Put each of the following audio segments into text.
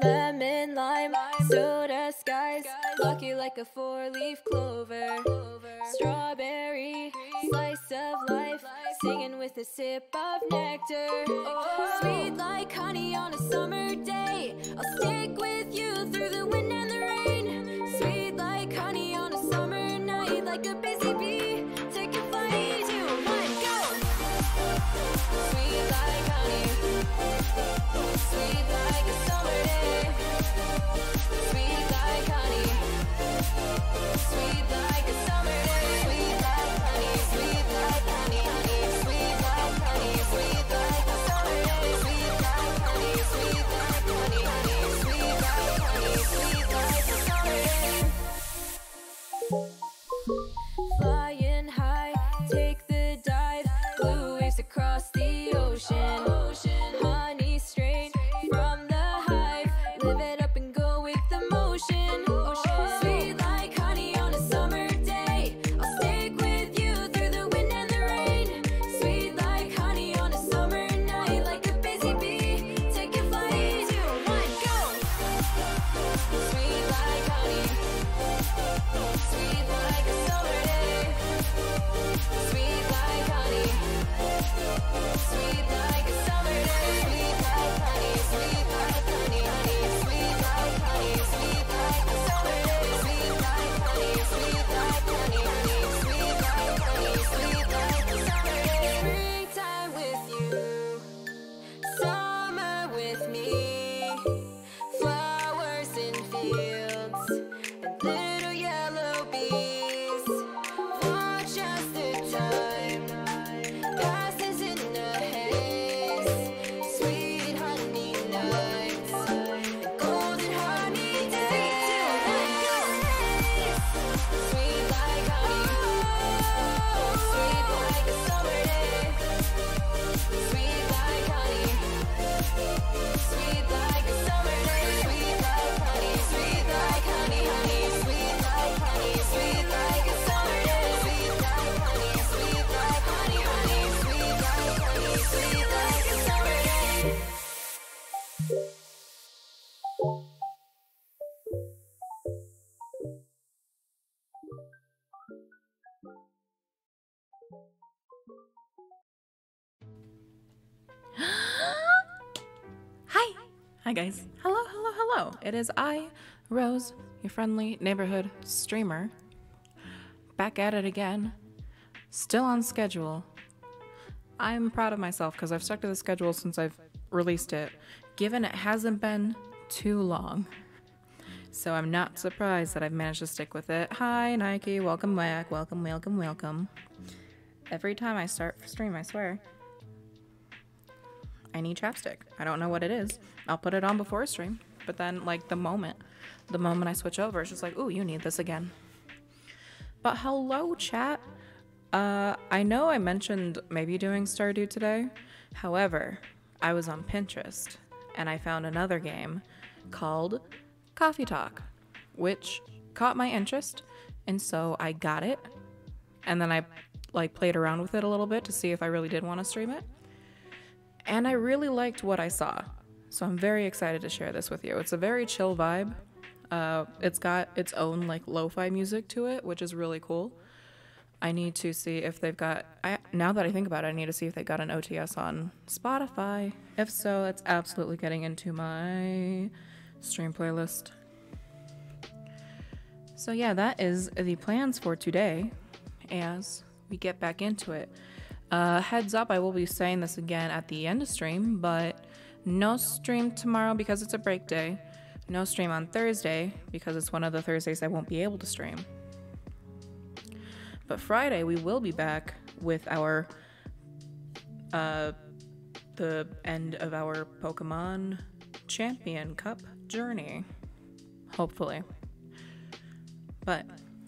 Lemon, lime, soda skies, lucky like a four-leaf clover. Strawberry, slice of life, singing with a sip of nectar. Sweet like honey on a summer day, I'll stick with you through the wind and the rain. Sweet like honey on a summer night, like a busy bee, take a flight, 2, 1, go! Sweet like honey, sweet like a summer day. Sweet like honey, sweet like a summer day. Sweet like honey, sweet like honey, honey. Sweet like honey, sweet like a summer day. Sweet like honey, sweet like honey, honey. Sweet like honey, sweet like a summer day. Flying high, take the dive, blue waves across the ocean. Honey straight from the hive, live it up and go with the motion. Sweet like honey on a summer day, I'll stick with you through the wind and the rain. Sweet like honey on a summer night, like a busy bee, take a flight, 2, 1, go! Sweet like honey, sweet like a summer day. Sweet like honey, sweet like a summer day. Sweet like honey, sweet like honey, honey. Sweet like honey, sweet like a summer day. Sweet like honey, sweet like honey, honey. Sweet like honey, sweet like a summer day. Springtime with you, summer with me. Flowers in fields and little yellow bees. Watch as the time passes in a haze. Sweet honey nights, golden honey days. Sweet like honey, sweet like a summer day. Sweet like honey, sweet like a summer day. Sweet like honey, sweet like honey, honey. Sweet like honey, sweet like a summer day. Sweet like honey, sweet like honey, honey. Sweet like honey, sweet like a summer day. Hi! Hi guys. Hello, hello, hello. It is I, Rose, your friendly neighborhood streamer. Back at it again. Still on schedule. I'm proud of myself because I've stuck to the schedule since I've released it, given it hasn't been too long. So I'm not surprised that I've managed to stick with it. Hi Nike, welcome back. Welcome, welcome, welcome. Every time I start stream, I swear, I need chapstick. I don't know what it is. I'll put it on before a stream, but then like the moment I switch over, it's just like, ooh, you need this again. But hello, chat. I know I mentioned maybe doing Stardew today. However, I was on Pinterest and I found another game called Coffee Talk, which caught my interest, and so I got it. And then I like played around with it a little bit to see if I really did want to stream it. And I really liked what I saw. So I'm very excited to share this with you. It's a very chill vibe. It's got its own like lo-fi music to it, which is really cool. I need to see if they've got, now that I think about it, I need to see if they got an OTS on Spotify. If so, it's absolutely getting into my stream playlist. So yeah, that is the plans for today as we get back into it. Heads up, I will be saying this again at the end of stream, but no stream tomorrow because it's a break day. No stream on Thursday because it's one of the Thursdays I won't be able to stream. But Friday we will be back with our the end of our Pokemon Champion Cup journey, hopefully. But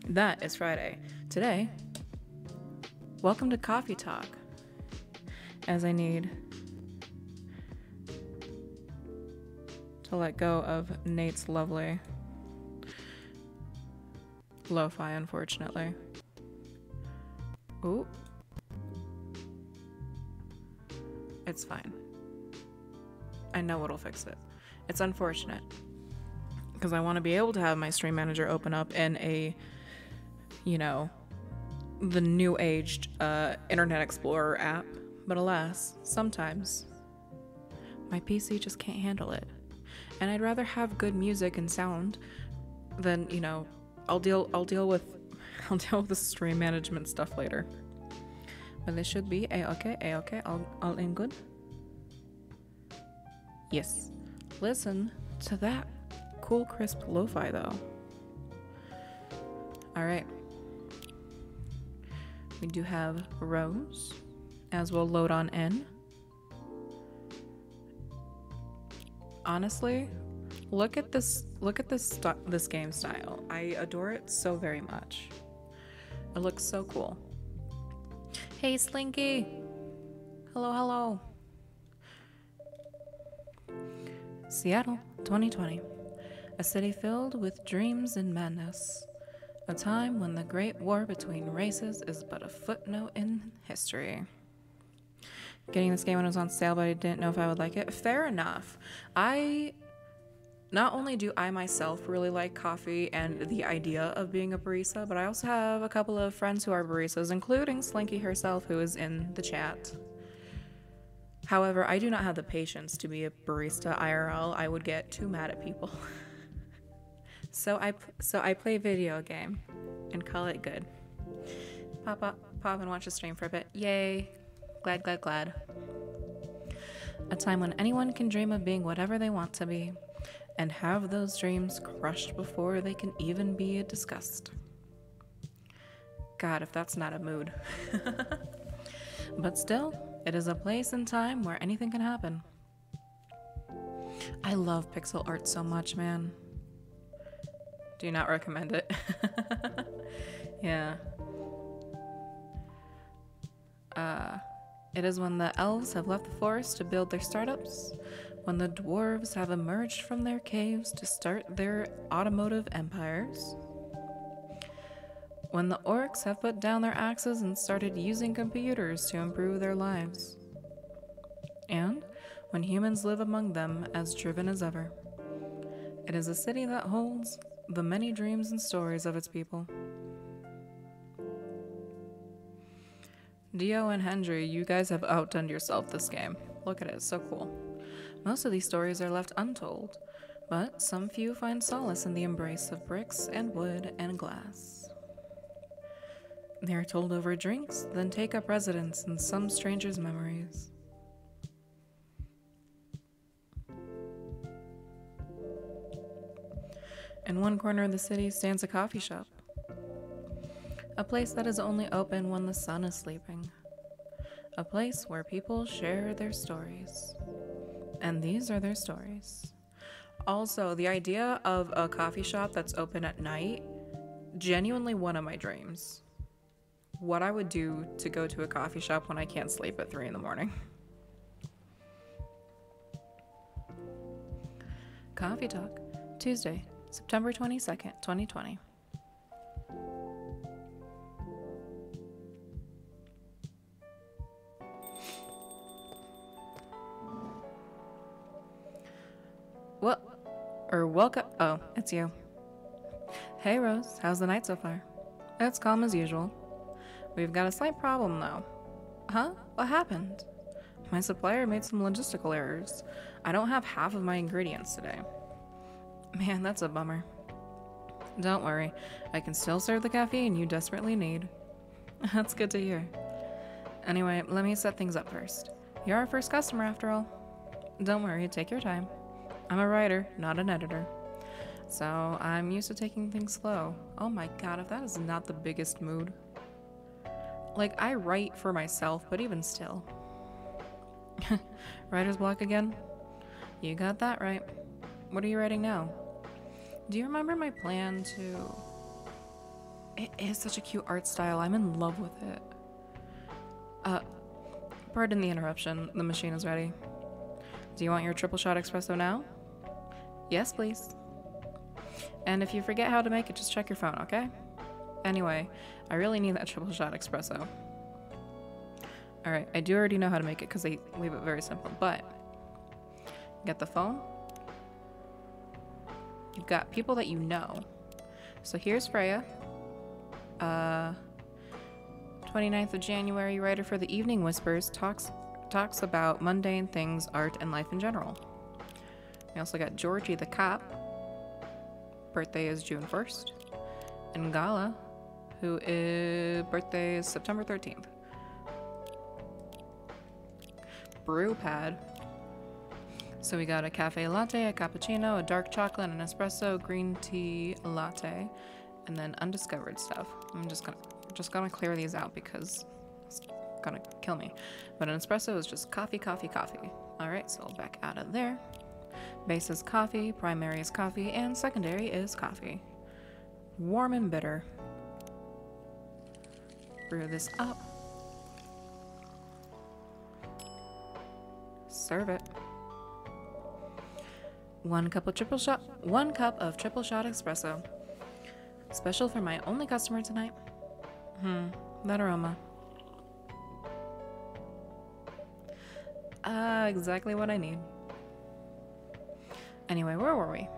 that is Friday. Today, welcome to Coffee Talk, as I need to let go of Nate's lovely lo-fi, unfortunately. Ooh. It's fine. I know it'll fix it. It's unfortunate because I want to be able to have my stream manager open up in a, you know, the new aged Internet Explorer app. But alas, sometimes my PC just can't handle it. And I'd rather have good music and sound than, you know, I'll deal with the stream management stuff later. But this should be a-okay, all in good. Yes. Listen to that cool crisp lo-fi though. Alright. We do have Rose, as we'll load on in. Honestly, look at this game style. I adore it so very much. It looks so cool. Hey Slinky! Hello. Seattle, 2020. A city filled with dreams and madness. A time when the great war between races is but a footnote in history. Getting this game when it was on sale, but I didn't know if I would like it. Fair enough. Not only do I myself really like coffee and the idea of being a barista, but I also have a couple of friends who are baristas, including Slinky herself, who is in the chat. However, I do not have the patience to be a barista IRL. I would get too mad at people. So I play video game and call it good. Pop and watch the stream for a bit. Yay. Glad. A time when anyone can dream of being whatever they want to be and have those dreams crushed before they can even be discussed. God, if that's not a mood. But still, it is a place and time where anything can happen. I love pixel art so much, man. Do not recommend it. Yeah. It is when the elves have left the forest to build their startups, when the dwarves have emerged from their caves to start their automotive empires, when the orcs have put down their axes and started using computers to improve their lives, and when humans live among them as driven as ever. It is a city that holds the many dreams and stories of its people. Dio and Hendry, you guys have outdone yourself this game. Look at it, it's so cool. Most of these stories are left untold, but some few find solace in the embrace of bricks and wood and glass. They are told over drinks, then take up residence in some stranger's memories. In one corner of the city stands a coffee shop. A place that is only open when the sun is sleeping. A place where people share their stories. And these are their stories. Also, the idea of a coffee shop that's open at night, genuinely one of my dreams. What I would do to go to a coffee shop when I can't sleep at 3 in the morning. Coffee Talk, Tuesday, September 22nd, 2020. Welcome. Oh, it's you. Hey Rose, how's the night so far? It's calm as usual. We've got a slight problem though. Huh? What happened? My supplier made some logistical errors. I don't have half of my ingredients today. Man, that's a bummer. Don't worry, I can still serve the caffeine you desperately need. That's good to hear. Anyway, let me set things up first. You're our first customer after all. Don't worry, take your time. I'm a writer, not an editor. So I'm used to taking things slow. Oh my god, if that is not the biggest mood. Like, I write for myself, but even still. Writer's block again? You got that right. What are you writing now? Do you remember my plan to... It is such a cute art style. I'm in love with it. Pardon the interruption. The machine is ready. Do you want your triple shot espresso now? Yes, please. And if you forget how to make it, just check your phone, okay? Anyway, I really need that triple shot espresso. Alright, I do already know how to make it because they leave it very simple, but Get the phone. You've got people that you know. So here's Freya. 29th of January, writer for the Evening Whispers, talks about mundane things, art, and life in general. We also got Georgie the cop. Birthday is June 1st. And Gala, who is birthday is September 13th. Brew pad. So we got a cafe latte, a cappuccino, a dark chocolate, an espresso, green tea latte, and then undiscovered stuff. I'm just gonna clear these out because it's gonna kill me. But an espresso is just coffee, coffee, coffee. All right, so back out of there. Base is coffee, primary is coffee, and secondary is coffee. Warm and bitter. Brew this up. Serve it. 1 cup of triple shot espresso. Special for my only customer tonight. That aroma. Exactly what I need. Anyway, where were we?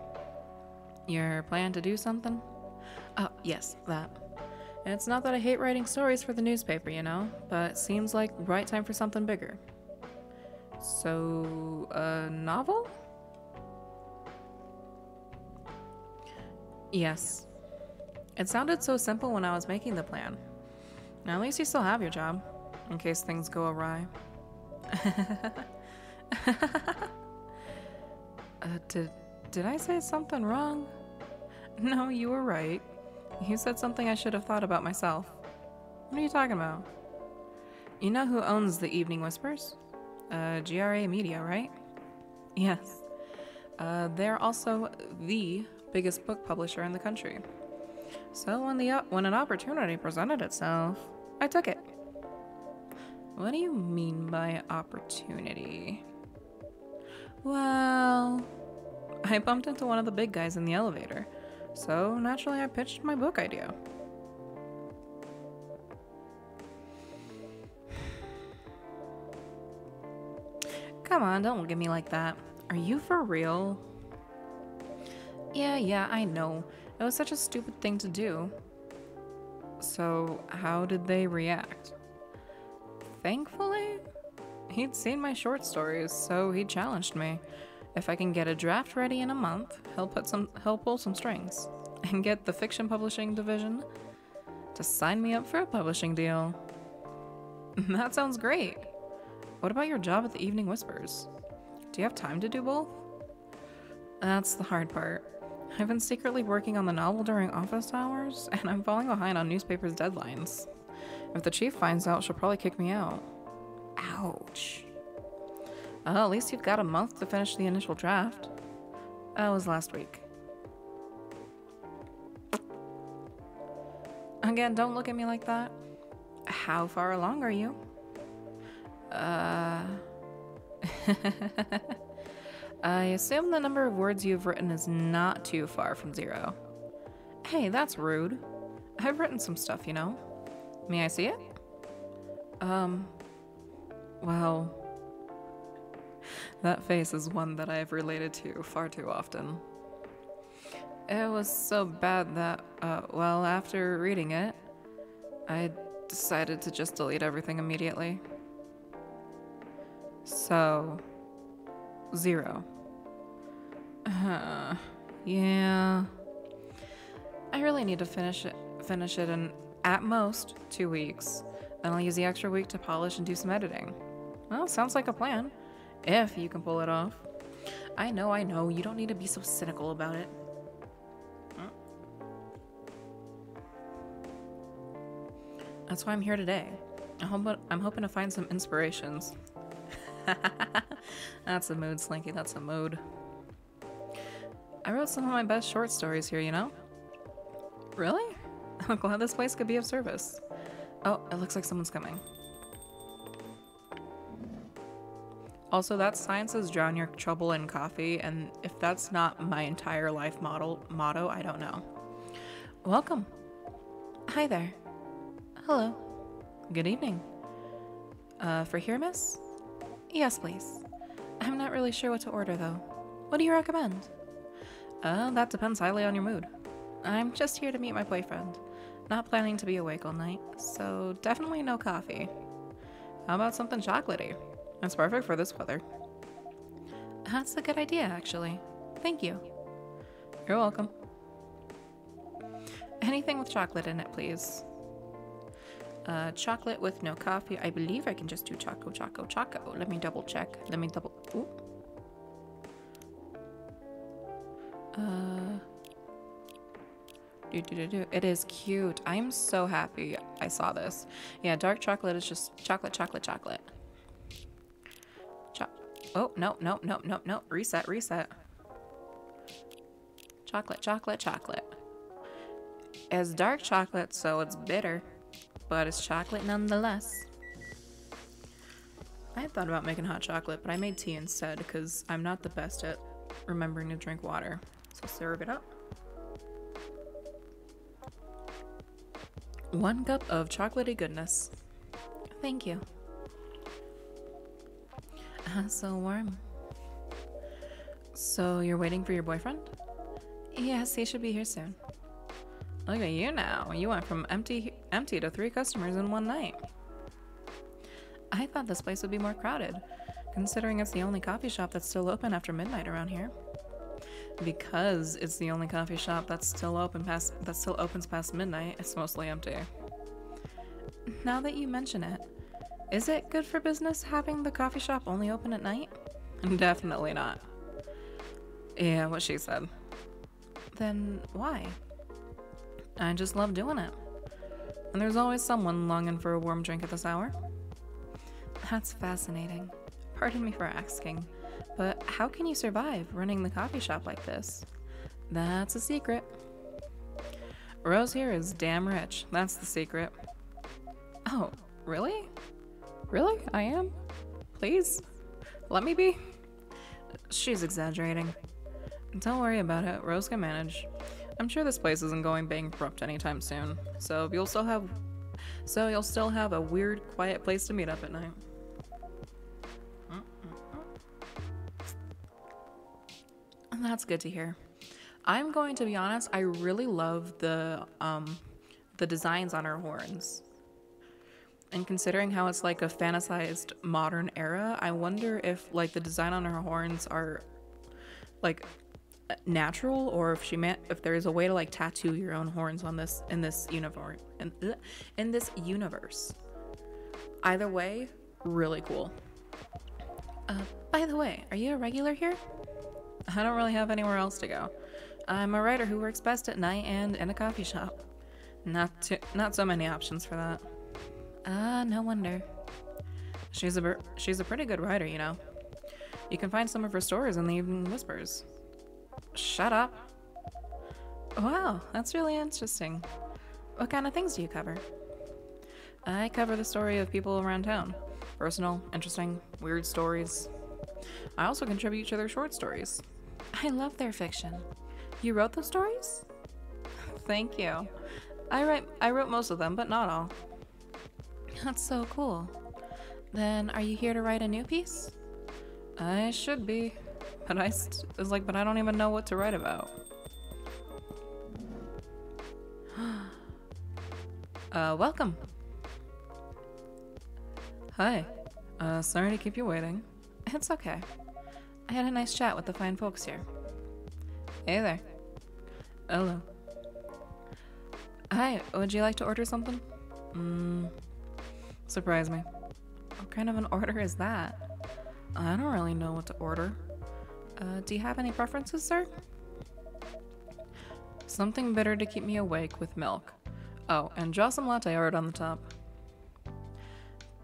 Your plan to do something? Oh, yes, that. It's not that I hate writing stories for the newspaper, you know, but seems like right time for something bigger. So, a novel? Yes. It sounded so simple when I was making the plan. Now, at least you still have your job, in case things go awry. Did I say something wrong? No, you were right. You said something I should have thought about myself. What are you talking about? You know who owns the Evening Whispers? GRA Media, right? Yes. They're also the biggest book publisher in the country. So when an opportunity presented itself, I took it. What do you mean by opportunity? Well, I bumped into one of the big guys in the elevator, so naturally I pitched my book idea. Come on, don't look at me like that. Are you for real? Yeah, I know. It was such a stupid thing to do. So, how did they react? Thankfully, he'd seen my short stories, so he challenged me. If I can get a draft ready in a month, he'll pull some strings and get the fiction publishing division to sign me up for a publishing deal. That sounds great. What about your job at the Evening Whispers? Do you have time to do both? That's the hard part. I've been secretly working on the novel during office hours, and I'm falling behind on newspapers' deadlines. If the chief finds out, she'll probably kick me out. Ouch. Well, at least you've got a month to finish the initial draft. That was last week. Again, don't look at me like that. How far along are you? I assume the number of words you've written is not too far from 0. Hey, that's rude. I've written some stuff, you know. May I see it? Well, that face is one that I've related to far too often. It was so bad that, well, after reading it, I decided to just delete everything immediately. So, 0. Yeah. I really need to finish it in, at most, 2 weeks. Then I'll use the extra week to polish and do some editing. Well, sounds like a plan. If you can pull it off. I know. You don't need to be so cynical about it. That's why I'm here today. I'm hoping to find some inspirations. That's a mood, Slinky. That's a mood. I wrote some of my best short stories here, you know? Really? I'm glad this place could be of service. Oh, it looks like someone's coming. Also, that sign says drown your trouble in coffee, and if that's not my entire life motto, I don't know. Welcome. Hi there. Hello. Good evening. For here, miss? Yes, please. I'm not really sure what to order though. What do you recommend? That depends highly on your mood. I'm just here to meet my boyfriend. Not planning to be awake all night, so definitely no coffee. How about something chocolatey? It's perfect for this weather. That's a good idea, actually. Thank you. You're welcome. Anything with chocolate in it, please. Chocolate with no coffee. I believe I can just do choco. Let me double check. Ooh. It is cute. I'm so happy I saw this. Yeah, dark chocolate is just chocolate. Oh, no. Reset. Chocolate. It's dark chocolate, so it's bitter, but it's chocolate nonetheless. I had thought about making hot chocolate, but I made tea instead because I'm not the best at remembering to drink water. So serve it up. 1 cup of chocolatey goodness. Thank you. So warm. So you're waiting for your boyfriend? Yes, he should be here soon. Look at you now. You went from empty to 3 customers in one night. I thought this place would be more crowded, considering it's the only coffee shop that's still open after midnight around here. Because it's the only coffee shop that still opens past midnight, it's mostly empty. Now that you mention it, is it good for business having the coffee shop only open at night? Definitely not. Yeah, what she said. Then why? I just love doing it. And there's always someone longing for a warm drink at this hour. That's fascinating. Pardon me for asking, but how can you survive running the coffee shop like this? That's a secret. Rose here is damn rich. That's the secret. Oh, really? Really? I am? Please? Let me be? She's exaggerating. Don't worry about it. Rose can manage. I'm sure this place isn't going bankrupt anytime soon, so you'll still have a weird, quiet place to meet up at night. That's good to hear. I'm going to be honest, I really love the designs on her horns. And considering how it's like a fantasized modern era, I wonder if like the design on her horns are like natural, or if there is a way to like tattoo your own horns on this in this universe. Either way, really cool. By the way, are you a regular here? I don't really have anywhere else to go. I'm a writer who works best at night and in a coffee shop. Not so many options for that. No wonder. She's a pretty good writer, you know. You can find some of her stories in the Evening Whispers. Shut up. Wow, that's really interesting. What kind of things do you cover? I cover the story of people around town. Personal, interesting, weird stories. I also contribute to their short stories. I love their fiction. You wrote those stories? Thank you. I wrote most of them, but not all. That's so cool. Then are you here to write a new piece? I should be, but but I don't even know what to write about. Welcome. Hi. Sorry to keep you waiting. It's okay. I had a nice chat with the fine folks here. Hey there. Hello. Hi, would you like to order something? Surprise me. What kind of an order is that? I don't really know what to order. Do you have any preferences, sir? Something bitter to keep me awake with milk. Oh, and draw some latte art on the top.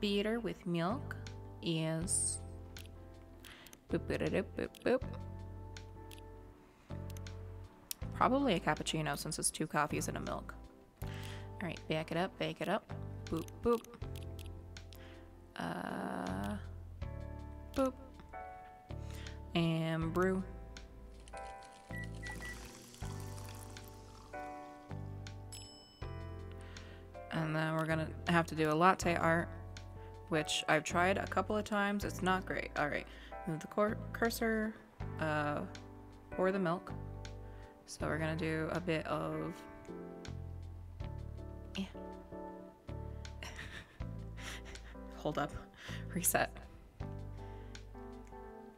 Bitter with milk is... Boop, boop, boop, boop, boop. Probably a cappuccino since it's 2 coffees and a milk. Alright, bake it up. Boop, boop. Boop. And brew. And then we're gonna have to do a latte art, which I've tried a couple of times. It's not great. Alright, move the cursor for the milk. So we're gonna do a bit of hold up, reset,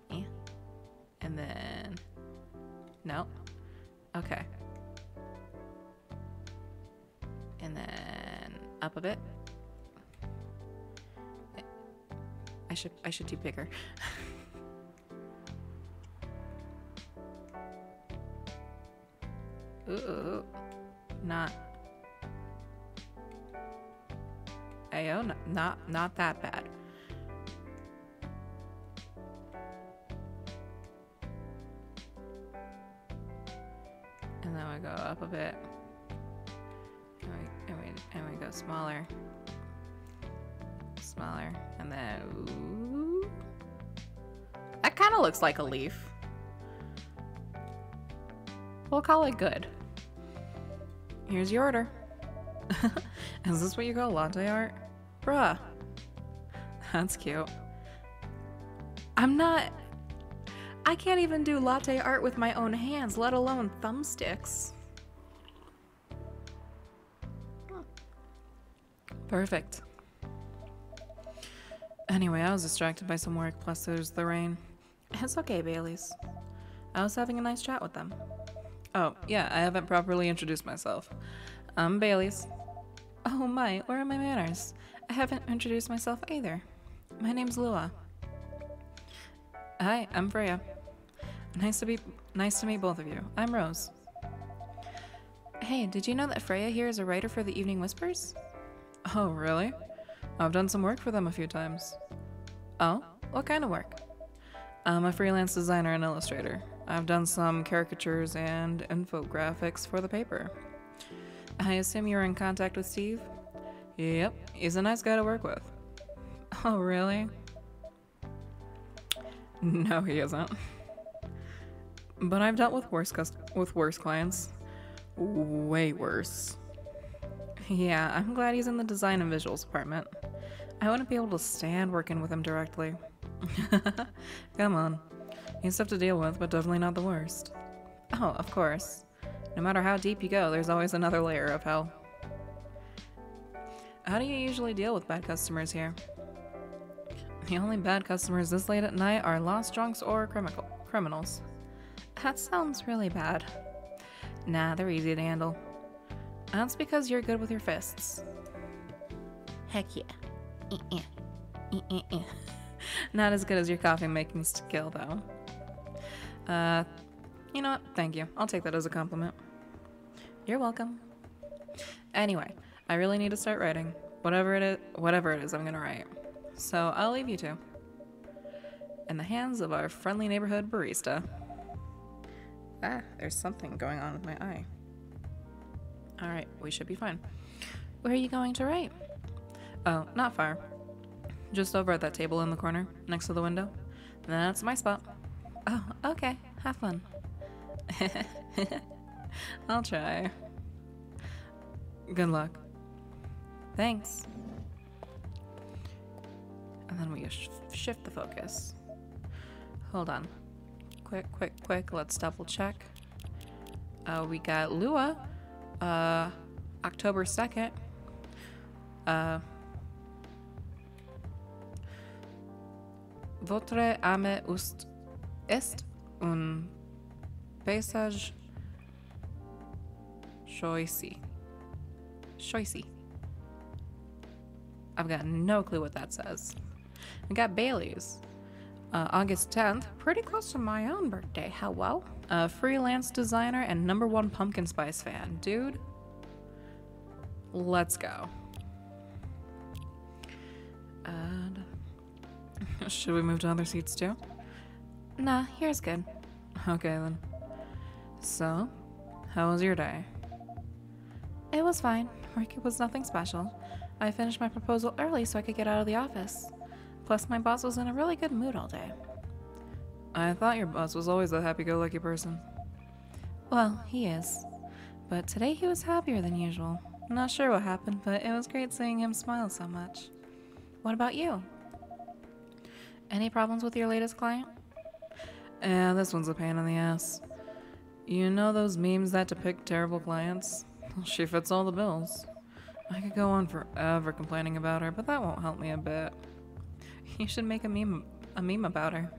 and then no, okay, and then up a bit. I should do bigger. Ooh, not. Ayo, not that bad. And then we go up a bit. And we go smaller. Smaller. And then ooh. That kind of looks like a leaf. We'll call it good. Here's your order. Is this what you call latte art? Bruh. That's cute. I can't even do latte art with my own hands, let alone thumbsticks. Perfect. Anyway, I was distracted by some work, plus there's the rain. It's okay, Baileys. I was having a nice chat with them. Oh, yeah, I haven't properly introduced myself. I'm Baileys. Oh my, where are my manners? I haven't introduced myself either. My name's Lua. Hi, I'm Freya. Nice to meet both of you. I'm Rose. Hey, did you know that Freya here is a writer for the Evening Whispers? Oh, really? I've done some work for them a few times. Oh? What kind of work? I'm a freelance designer and illustrator. I've done some caricatures and infographics for the paper. I assume you were in contact with Steve? Yep, he's a nice guy to work with. Oh, really? No, he isn't. But I've dealt with worse clients. Way worse. Yeah, I'm glad he's in the design and visuals department. I wouldn't be able to stand working with him directly. Come on. He's tough to deal with, but definitely not the worst. Oh, of course. No matter how deep you go, there's always another layer of hell. How do you usually deal with bad customers here? The only bad customers this late at night are lost drunks or criminals. That sounds really bad. Nah, they're easy to handle. That's because you're good with your fists. Heck yeah. Not as good as your coffee making skill, though. You know what? Thank you. I'll take that as a compliment. You're welcome. Anyway, I really need to start writing. Whatever it is, I'm gonna write. So I'll leave you two in the hands of our friendly neighborhood barista. Ah, there's something going on with my eye. Alright, we should be fine. Where are you going to write? Oh, not far. Just over at that table in the corner, next to the window. That's my spot. Oh, okay. Have fun. I'll try. Good luck. Thanks. And then we shift the focus. Hold on. Quick. Let's double check. We got Lua. October 2nd. Votre ame est un paysage choicy. I've got no clue what that says. We got Bailey's. August 10th, pretty close to my own birthday. Hello? A freelance designer and #1 pumpkin spice fan. Dude, let's go. And should we move to other seats too? Nah, here's good. Okay then. So, how was your day? It was fine. Work was nothing special. I finished my proposal early so I could get out of the office. Plus, my boss was in a really good mood all day. I thought your boss was always a happy-go-lucky person. Well, he is. But today he was happier than usual. I'm not sure what happened, but it was great seeing him smile so much. What about you? Any problems with your latest client? Yeah, this one's a pain in the ass. You know those memes that depict terrible clients? She fits all the bills. I could go on forever complaining about her, but that won't help me a bit. You should make a meme about her.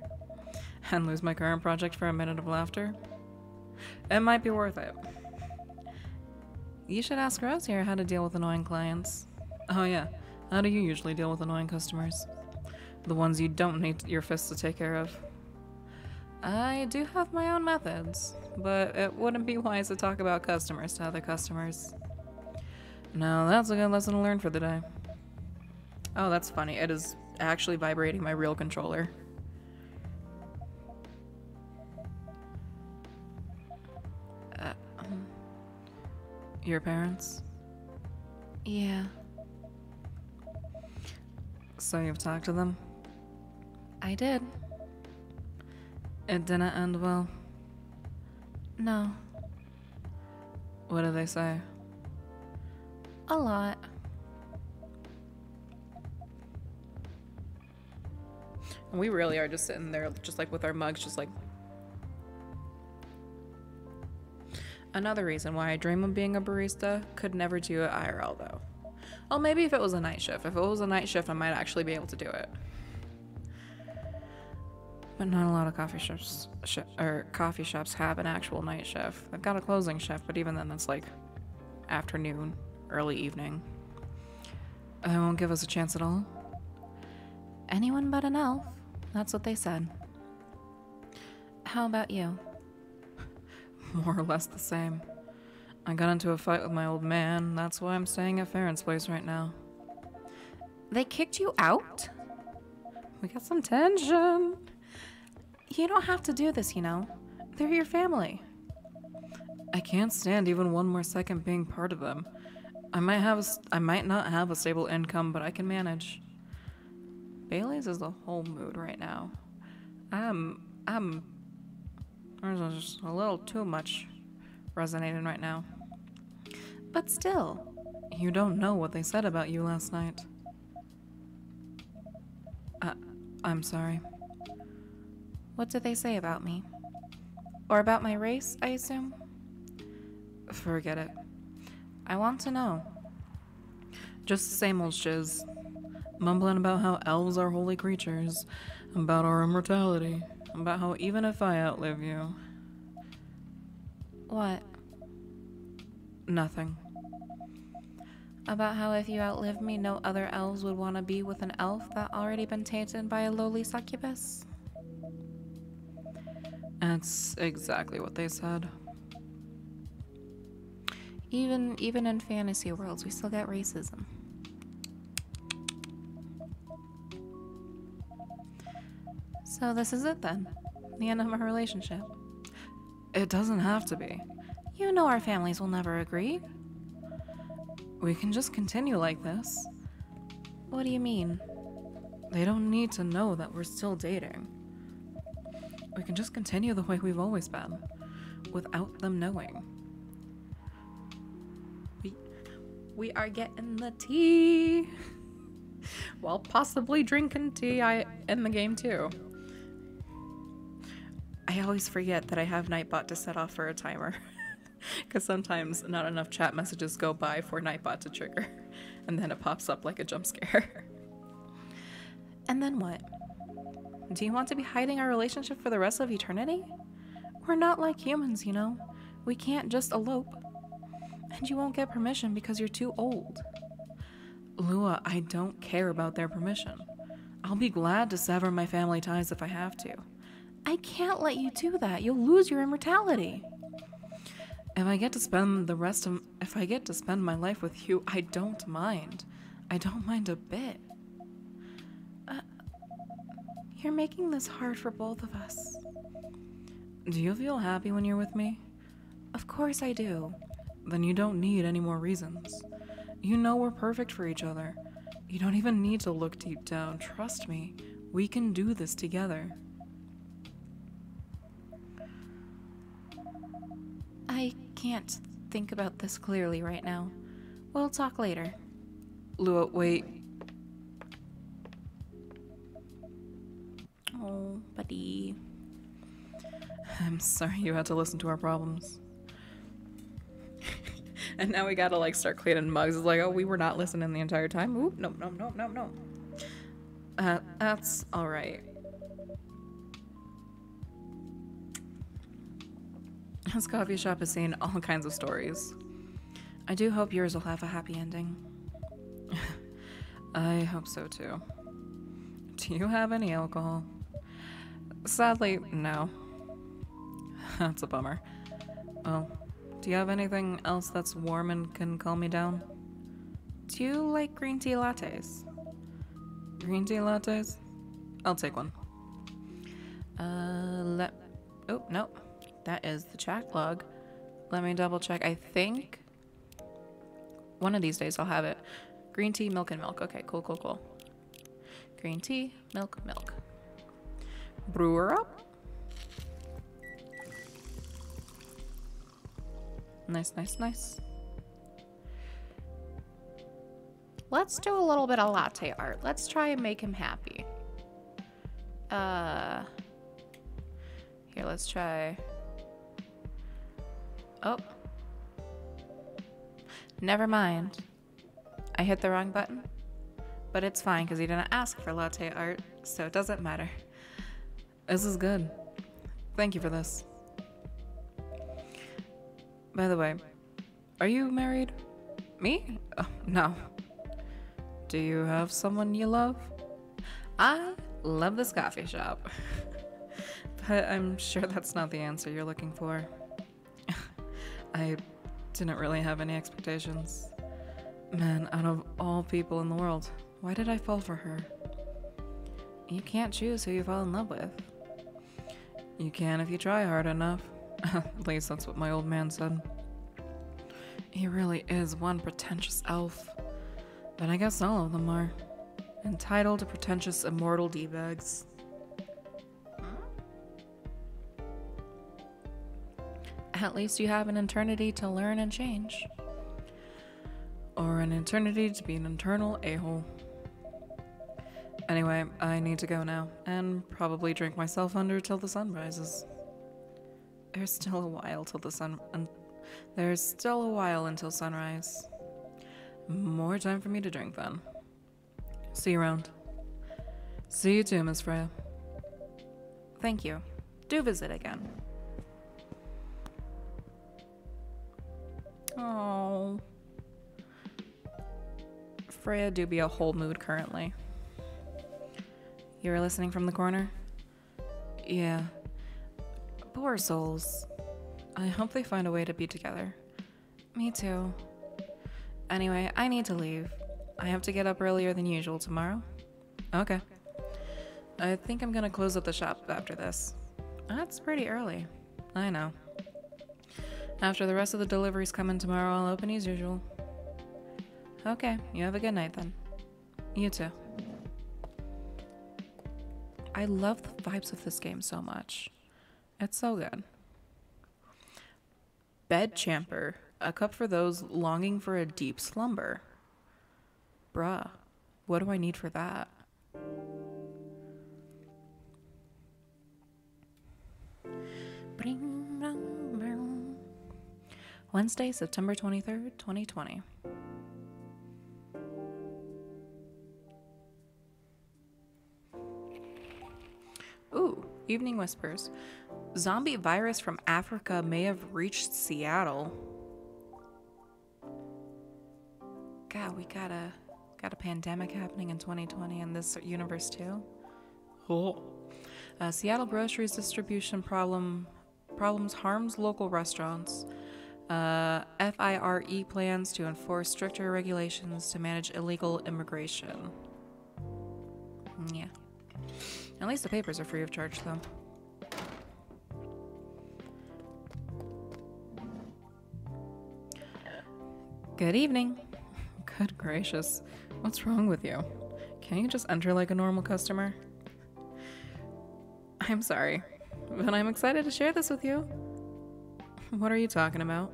And lose my current project for a minute of laughter? It might be worth it. You should ask Rose here how to deal with annoying clients. Oh yeah, how do you usually deal with annoying customers? The ones you don't need your fists to take care of. I do have my own methods, but it wouldn't be wise to talk about customers to other customers. No, that's a good lesson to learn for the day. Oh, that's funny. It is actually vibrating my real controller. Your parents? Yeah. So you've talked to them? I did. It didn't end well? No. What did they say? A lot. And we really are just sitting there, just like with our mugs, just like. Another reason why I dream of being a barista, could never do it IRL though. Well, maybe if it was a night shift. If it was a night shift, I might actually be able to do it. But not a lot of coffee shops have an actual night shift. They've got a closing shift, but even then that's like afternoon, early evening. They won't give us a chance at all. Anyone but an elf. That's what they said. How about you? More or less the same. I got into a fight with my old man. That's why I'm staying at Farron's place right now. They kicked you out? We got some tension. You don't have to do this, you know. They're your family. I can't stand even one more second being part of them. I might not have a stable income, but I can manage. Bailey's is the whole mood right now. There's just a little too much resonating right now. But still, you don't know what they said about you last night. I'm sorry. What did they say about me? Or about my race, I assume? Forget it. I want to know. Just the same old shiz. Mumbling about how elves are holy creatures, about our immortality, about how even if I outlive you... What? Nothing. About how if you outlive me, no other elves would want to be with an elf that already been tainted by a lowly succubus? That's exactly what they said. Even in fantasy worlds, we still get racism. So this is it then? The end of our relationship? It doesn't have to be. You know our families will never agree. We can just continue like this. What do you mean? They don't need to know that we're still dating. We can just continue the way we've always been, without them knowing. We are getting the tea, while possibly drinking tea in the game too. I always forget that I have Nightbot to set off for a timer, because sometimes not enough chat messages go by for Nightbot to trigger, and then it pops up like a jump scare. And then what? Do you want to be hiding our relationship for the rest of eternity? We're not like humans, you know. We can't just elope. And you won't get permission because you're too old. Lua, I don't care about their permission. I'll be glad to sever my family ties if I have to. I can't let you do that. You'll lose your immortality. If I get to spend my life with you, I don't mind. I don't mind a bit. You're making this hard for both of us. Do you feel happy when you're with me? Of course I do. Then you don't need any more reasons. You know we're perfect for each other. You don't even need to look deep down. Trust me. We can do this together. I can't think about this clearly right now. We'll talk later. Lua, wait. buddy. I'm sorry you had to listen to our problems. And now we gotta like start cleaning mugs. It's like, oh, we were not listening the entire time. Ooh, no. That's all right. This coffee shop has seen all kinds of stories. I do hope yours will have a happy ending. I hope so too. Do you have any alcohol? Sadly, no. That's a bummer. Well, do you have anything else that's warm and can calm me down? Do you like green tea lattes? Green tea lattes? I'll take one. Oh, no. That is the chat log. Let me double check. I think one of these days I'll have it. Green tea, milk, and milk. Okay, cool. Green tea, milk. Brewer up. Nice. Let's do a little bit of latte art. Let's try and make him happy. Here, let's try. Oh. Never mind. I hit the wrong button. But it's fine because he didn't ask for latte art, so it doesn't matter. This is good. Thank you for this. By the way, are you married? Me? Oh, no. Do you have someone you love? I love this coffee shop. But I'm sure that's not the answer you're looking for. I didn't really have any expectations. Man, out of all people in the world, why did I fall for her? You can't choose who you fall in love with. You can if you try hard enough. At least that's what my old man said. He really is one pretentious elf. But I guess all of them are. Entitled to pretentious immortal D-bags. At least you have an eternity to learn and change. Or an eternity to be an eternal a-hole. Anyway, I need to go now, and probably drink myself under till the sun rises. There's still a while until sunrise. More time for me to drink then. See you around. See you too, Miss Freya. Thank you. Do visit again. Oh. Freya do be a whole mood currently. You were listening from the corner? Yeah. Poor souls. I hope they find a way to be together. Me too. Anyway, I need to leave. I have to get up earlier than usual tomorrow. Okay. I think I'm gonna close up the shop after this. That's pretty early. I know. After the rest of the deliveries come in tomorrow, I'll open as usual. Okay, you have a good night then. You too. I love the vibes of this game so much. It's so good. Bed champer. A cup for those longing for a deep slumber. Bruh, what do I need for that? Wednesday, September 23rd, 2020. Ooh, Evening Whispers. Zombie virus from Africa may have reached Seattle. God, we got a pandemic happening in 2020 in this universe too. Oh. Seattle groceries distribution problems harms local restaurants. FIRE plans to enforce stricter regulations to manage illegal immigration. Yeah. At least the papers are free of charge, though. Good evening. Good gracious. What's wrong with you? Can't you just enter like a normal customer? I'm sorry, but I'm excited to share this with you. What are you talking about?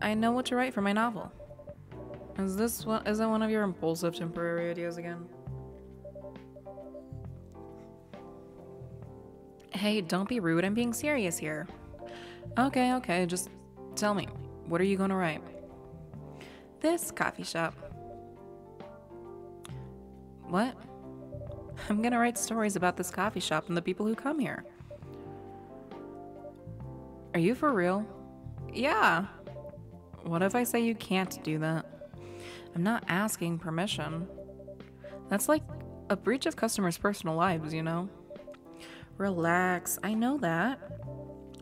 I know what to write for my novel. Is it one of your impulsive temporary ideas again? Hey, don't be rude. I'm being serious here. Okay. Just tell me. What are you going to write? This coffee shop. What? I'm going to write stories about this coffee shop and the people who come here. Are you for real? Yeah. What if I say you can't do that? I'm not asking permission. That's like a breach of customers' personal lives, you know? Relax, I know that.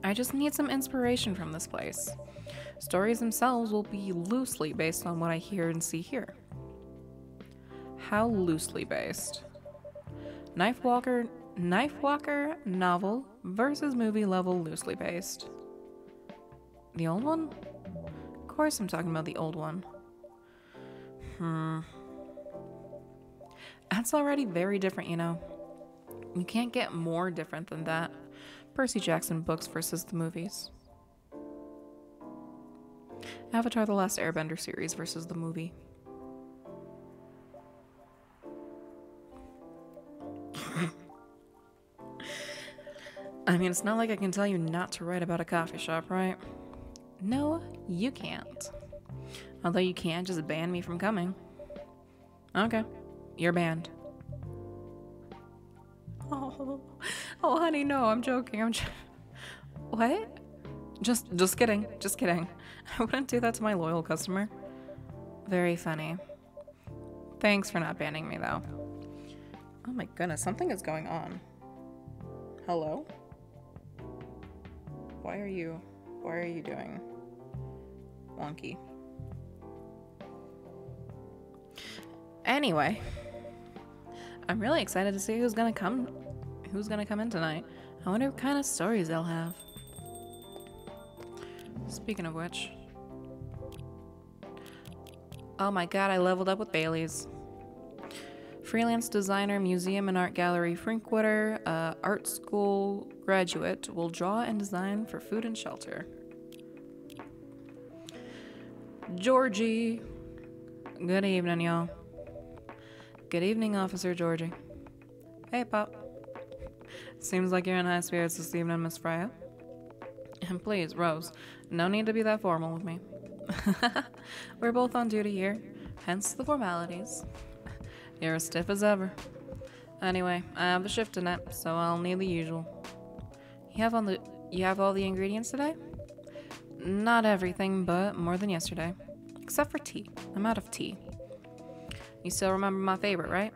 I just need some inspiration from this place. Stories themselves will be loosely based on what I hear and see here. How loosely based? Knife Walker novel versus movie level loosely based. The old one? Of course I'm talking about the old one. That's already very different, you know. You can't get more different than that. Percy Jackson books versus the movies. Avatar: The Last Airbender series versus the movie. I mean, it's not like I can tell you not to write about a coffee shop, right? No, you can't. Although you can't just ban me from coming. Okay, you're banned. Oh, honey, no, I'm joking. What? Just kidding. I wouldn't do that to my loyal customer. Very funny. Thanks for not banning me, though. Oh my goodness, something is going on. Hello? Why are you doing wonky? Anyway, I'm really excited to see who's gonna come in tonight. I wonder what kind of stories they'll have. Speaking of which, oh my god, I leveled up with Bailey's. Freelance designer, museum and art gallery Frinkwater, art school graduate will draw and design for food and shelter. Georgie. Good evening, y'all. Good evening, Officer Georgie. Hey, Pop. Seems like you're in high spirits this evening, Miss Freya. And please, Rose, no need to be that formal with me. We're both on duty here, hence the formalities. You're as stiff as ever. Anyway, I have the shift tonight, so I'll need the usual. You have all the ingredients today? Not everything, but more than yesterday. Except for tea. I'm out of tea. You still remember my favorite, right?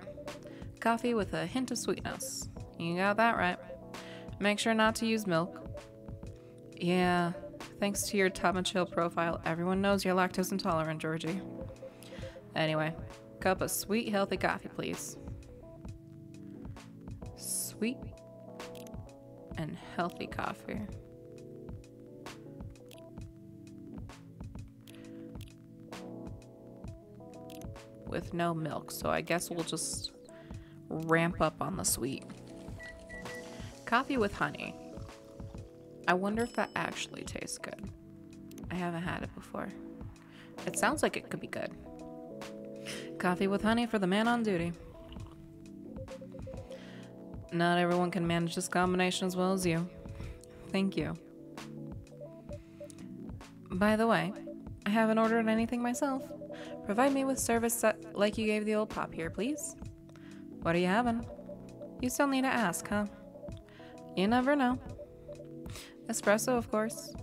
Coffee with a hint of sweetness. You got that right. Make sure not to use milk. Yeah, thanks to your Chill profile, everyone knows you're lactose intolerant, Georgie. Anyway, cup of sweet, healthy coffee, please. Sweet and healthy coffee. With no milk, so I guess we'll just ramp up on the sweet. Coffee with honey. I wonder if that actually tastes good. I haven't had it before. It sounds like it could be good. Coffee with honey for the man on duty. Not everyone can manage this combination as well as you. Thank you. By the way, I haven't ordered anything myself. Provide me with service like you gave the old Pop here, please. What are you having? You still need to ask, huh? You never know. Espresso, of course.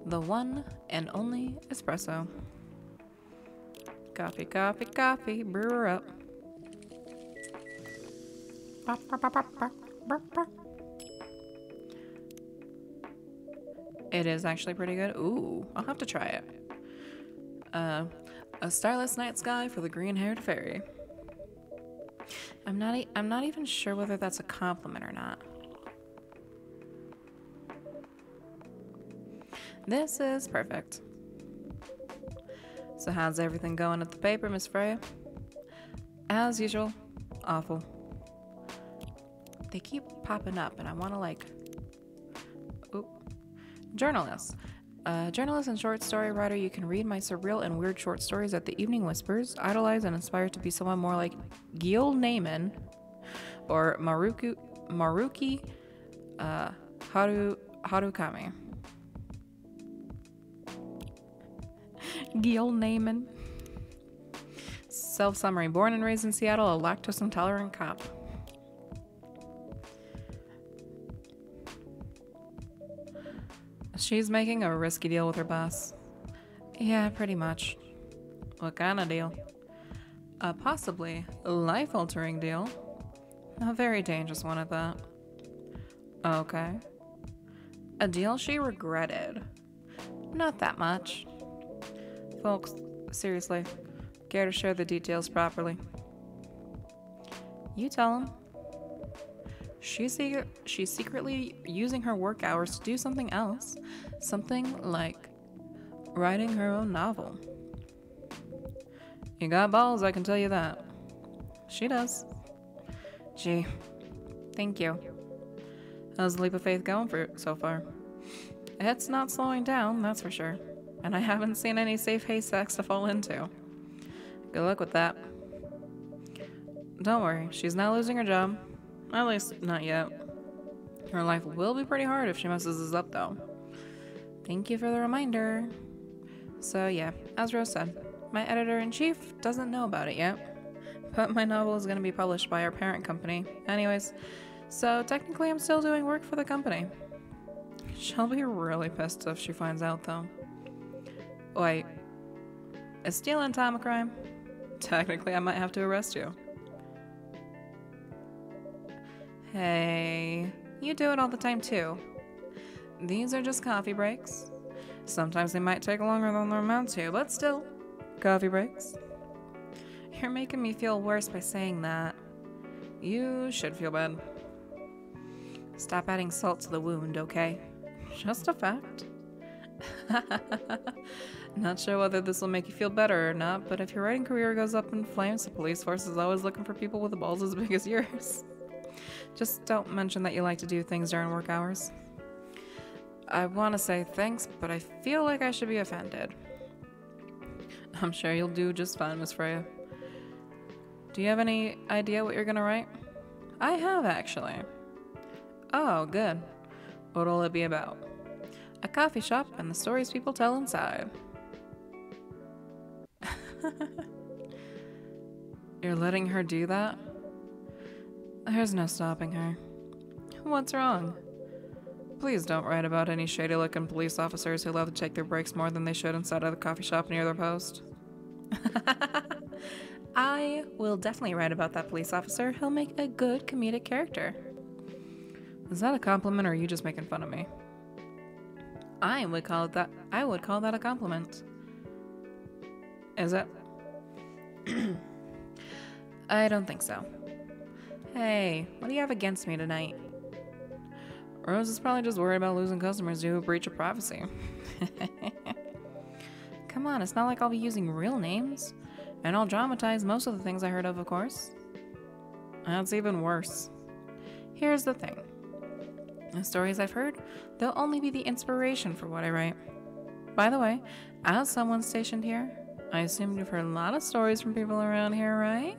The one and only espresso. Coffee, coffee, coffee. Brew her up. It is actually pretty good. Ooh, I'll have to try it. A starless night sky for the green-haired fairy. I'm not even sure whether that's a compliment or not. This is perfect. So how's everything going at the paper, Miss Freya? As usual, awful. They keep popping up and I want to like... Oop. Journalists. Journalist and short story writer, you can read my surreal and weird short stories at the Evening Whispers, idolize and aspire to be someone more like Gil Naiman or Maruki Harukami. Gil Naaman. Self-summary. Born and raised in Seattle, a lactose-intolerant cop. She's making a risky deal with her boss. Yeah, pretty much. What kind of deal? A possibly life-altering deal. A very dangerous one at that. Okay. A deal she regretted. Not that much. Folks, seriously, care to share the details properly? You tell him. She's secretly using her work hours to do something else. Something like writing her own novel. You got balls, I can tell you that. She does. Gee, thank you. How's the leap of faith going for so far? It's not slowing down, that's for sure. And I haven't seen any safe haystacks to fall into. Good luck with that. Don't worry, she's not losing her job. At least, not yet. Her life will be pretty hard if she messes this up, though. Thank you for the reminder. So yeah, as Rose said, my editor-in-chief doesn't know about it yet. But my novel is going to be published by our parent company. Anyways, so technically I'm still doing work for the company. She'll be really pissed if she finds out, though. Wait, is stealing time a crime? Technically, I might have to arrest you. Hey, you do it all the time too. These are just coffee breaks. Sometimes they might take longer than they're meant to, but still, coffee breaks. You're making me feel worse by saying that. You should feel bad. Stop adding salt to the wound, okay? Just a fact. Not sure whether this will make you feel better or not, but if your writing career goes up in flames, the police force is always looking for people with balls as big as yours. Just don't mention that you like to do things during work hours. I want to say thanks, but I feel like I should be offended. I'm sure you'll do just fine, Miss Freya. Do you have any idea what you're gonna write? I have, actually. Oh, good. What'll it be about? A coffee shop and the stories people tell inside. You're letting her do that? There's no stopping her. What's wrong? Please don't write about any shady-looking police officers who love to take their breaks more than they should inside of the coffee shop near their post. I will definitely write about that police officer. He'll make a good comedic character. Is that a compliment or are you just making fun of me? I would call that a compliment. Is it? I don't think so. Hey, what do you have against me tonight? Rose is probably just worried about losing customers due to a breach of privacy. Come on, it's not like I'll be using real names. And I'll dramatize most of the things I heard of course. That's even worse. Here's the thing. The stories I've heard, they'll only be the inspiration for what I write. By the way, as someone stationed here, I assume you've heard a lot of stories from people around here, right?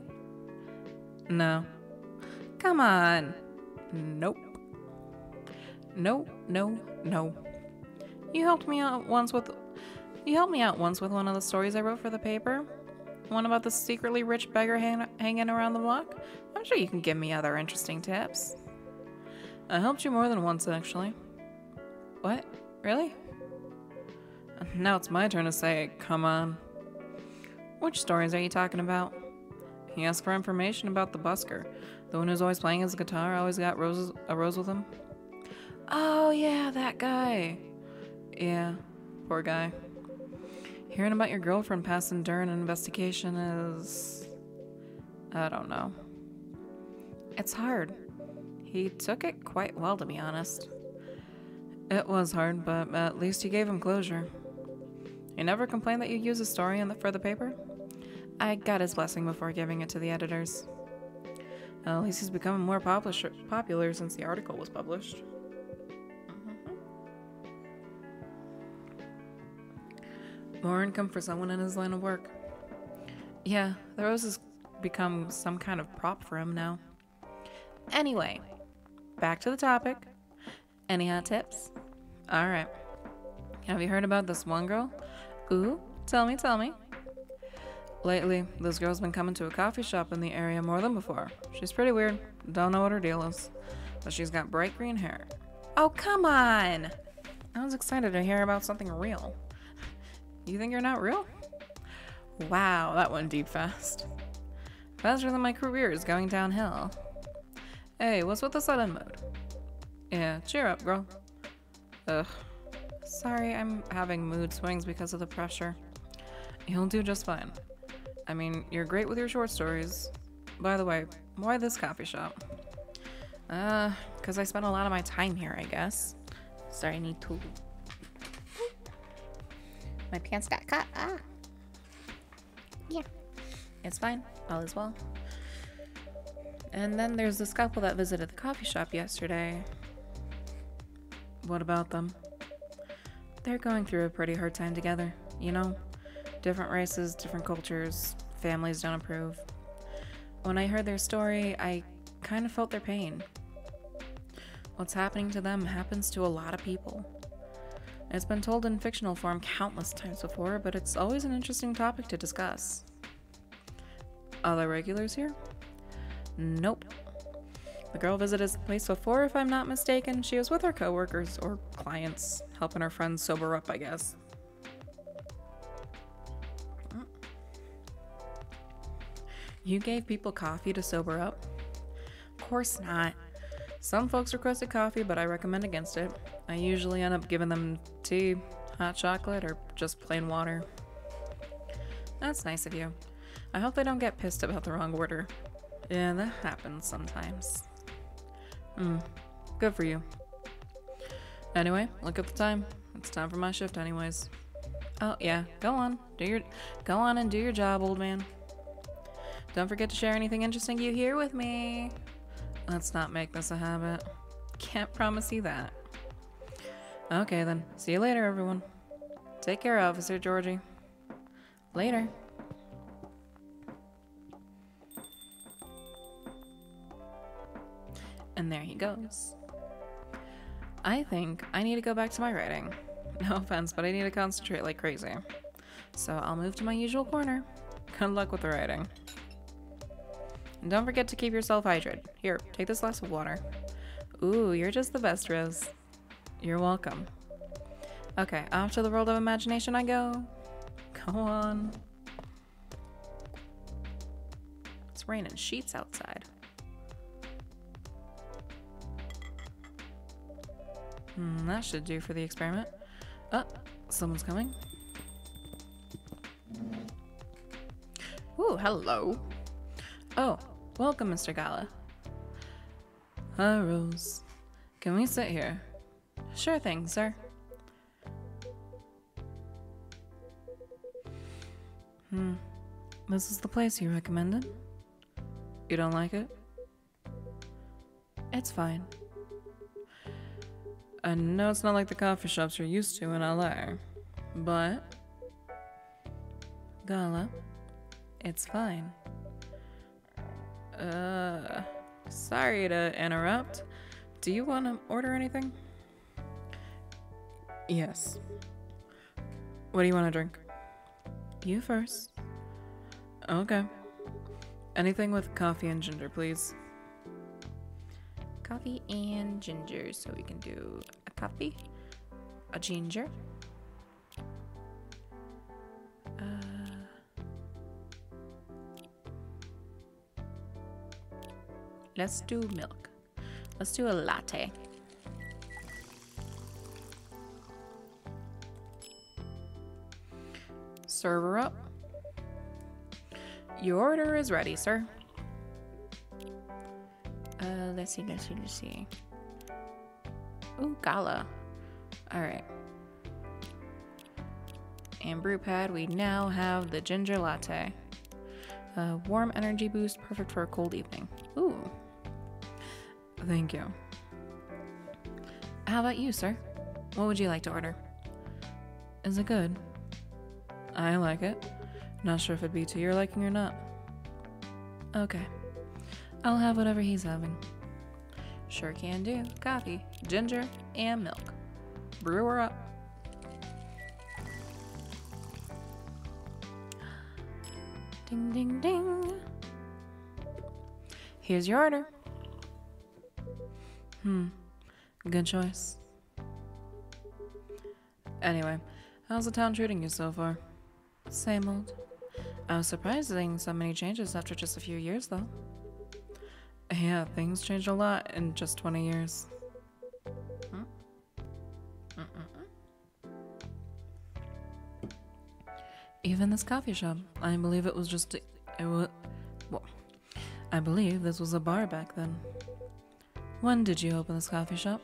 No. Come on. Nope. No, no, no. You helped me out once with one of the stories I wrote for the paper. One about the secretly rich beggar hanging around the block. I'm sure you can give me other interesting tips. I helped you more than once, actually. What? Really? Now it's my turn to say, come on. Which stories are you talking about? He asked for information about the busker. The one who's always playing his guitar, always got a rose with him. Oh yeah, that guy. Yeah, poor guy. Hearing about your girlfriend passing during an investigation is... I don't know. It's hard. He took it quite well, to be honest. It was hard, but at least you gave him closure. He never complained that you used a story for the paper? I got his blessing before giving it to the editors. At least he's becoming more popular since the article was published. More income for someone in his line of work. Yeah, the rose has become some kind of prop for him now. Anyway, back to the topic. Any hot tips? Alright. Have you heard about this one girl? Ooh, tell me. Lately, this girl's been coming to a coffee shop in the area more than before. She's pretty weird. Don't know what her deal is. But she's got bright green hair. Oh, come on! I was excited to hear about something real. You think you're not real? Wow, that went deep fast. Faster than my career is going downhill. Hey, what's with the sudden mood? Yeah, cheer up, girl. Ugh. Sorry, I'm having mood swings because of the pressure. You'll do just fine. I mean, you're great with your short stories. By the way, why this coffee shop? Because I spent a lot of my time here, I guess. Sorry, I need to. My pants got cut. Ah. Yeah. It's fine. All is well. And then there's this couple that visited the coffee shop yesterday. What about them? They're going through a pretty hard time together, you know? Different races, different cultures, families don't approve. When I heard their story, I kind of felt their pain. What's happening to them happens to a lot of people. It's been told in fictional form countless times before, but it's always an interesting topic to discuss. Are there regulars here? Nope. The girl visited the place before, if I'm not mistaken. She was with her coworkers or clients, helping her friends sober up, I guess. You gave people coffee to sober up? Of course not. Some folks requested coffee, but I recommend against it. I usually end up giving them tea, hot chocolate, or just plain water. That's nice of you. I hope they don't get pissed about the wrong order. Yeah, that happens sometimes. Good for you. Anyway, look at the time. It's time for my shift anyways. Oh yeah, go on and do your job, old man. Don't forget to share anything interesting you hear with me. Let's not make this a habit. Can't promise you that. Okay then, see you later everyone. Take care, Officer Georgie. Later. And there he goes. I think I need to go back to my writing. No offense, but I need to concentrate like crazy. So I'll move to my usual corner. Good luck with the writing. And don't forget to keep yourself hydrated. Here, take this glass of water. Ooh, you're just the best, Rose. You're welcome. Okay, off to the world of imagination I go. Go on. It's raining sheets outside. That should do for the experiment. Oh, someone's coming. Ooh, hello. Oh, welcome, Mr. Gala. Hi, Rose. Can we sit here? Sure thing, sir. This is the place you recommended? You don't like it? It's fine. I know it's not like the coffee shops you're used to in LA, but Gala, it's fine. Sorry to interrupt. Do you want to order anything? Yes. What do you want to drink? You first. Okay. Anything with coffee and ginger, please. Coffee and ginger, so we can do a coffee, a ginger, let's do milk. Let's do a latte. Serve her up. Your order is ready, sir. Let's see. Ooh, Gala. Alright. And brew pad, we now have the ginger latte. Warm energy boost, perfect for a cold evening. Ooh. Thank you. How about you, sir? What would you like to order? Is it good? I like it. Not sure if it'd be to your liking or not. Okay. I'll have whatever he's having. Sure can do. Coffee, ginger, and milk. Brew her up. Ding, ding, ding. Here's your order. Good choice. Anyway, how's the town treating you so far? Same old. I was surprised seeing so many changes after just a few years, though. Yeah, things changed a lot in just 20 years. Even this coffee shop, I believe it was just I believe this was a bar back then. When did you open this coffee shop?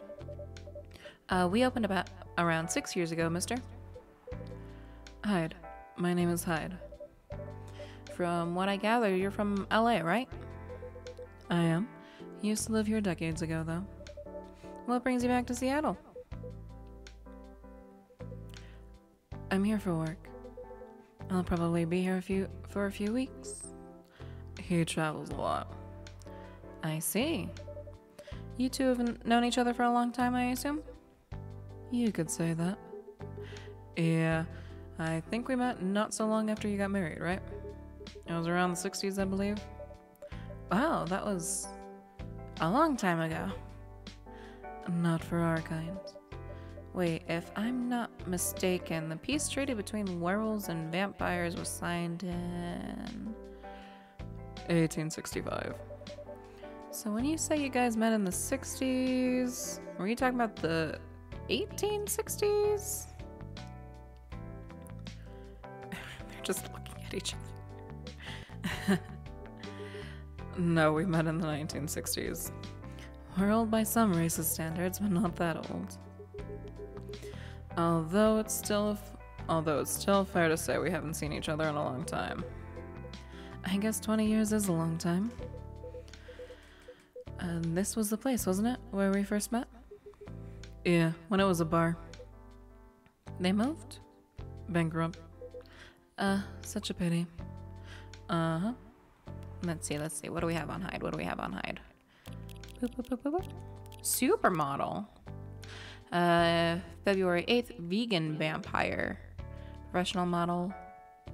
We opened about around 6 years ago, mister. Hyde. My name is Hyde. From what I gather, you're from LA, right? I am. Used to live here decades ago, though. What brings you back to Seattle? I'm here for work. I'll probably be here for a few weeks. He travels a lot. I see. You two have known each other for a long time, I assume? You could say that. Yeah, I think we met not so long after you got married, right? It was around the 60s, I believe. Wow, that was a long time ago. Not for our kind. Wait, if I'm not mistaken, the peace treaty between werewolves and vampires was signed in 1865. So when you say you guys met in the 60s, were you talking about the 1860s? They're just looking at each other. No, we met in the 1960s. We're old by some races' standards, but not that old. Although it's still fair to say we haven't seen each other in a long time. I guess 20 years is a long time. And this was the place, wasn't it, where we first met? Yeah, when it was a bar. They moved? Bankrupt. Such a pity. Uh-huh. Let's see. What do we have on Hyde? Boop, boop, boop, boop, boop. Supermodel. February 8th, vegan vampire. Professional model.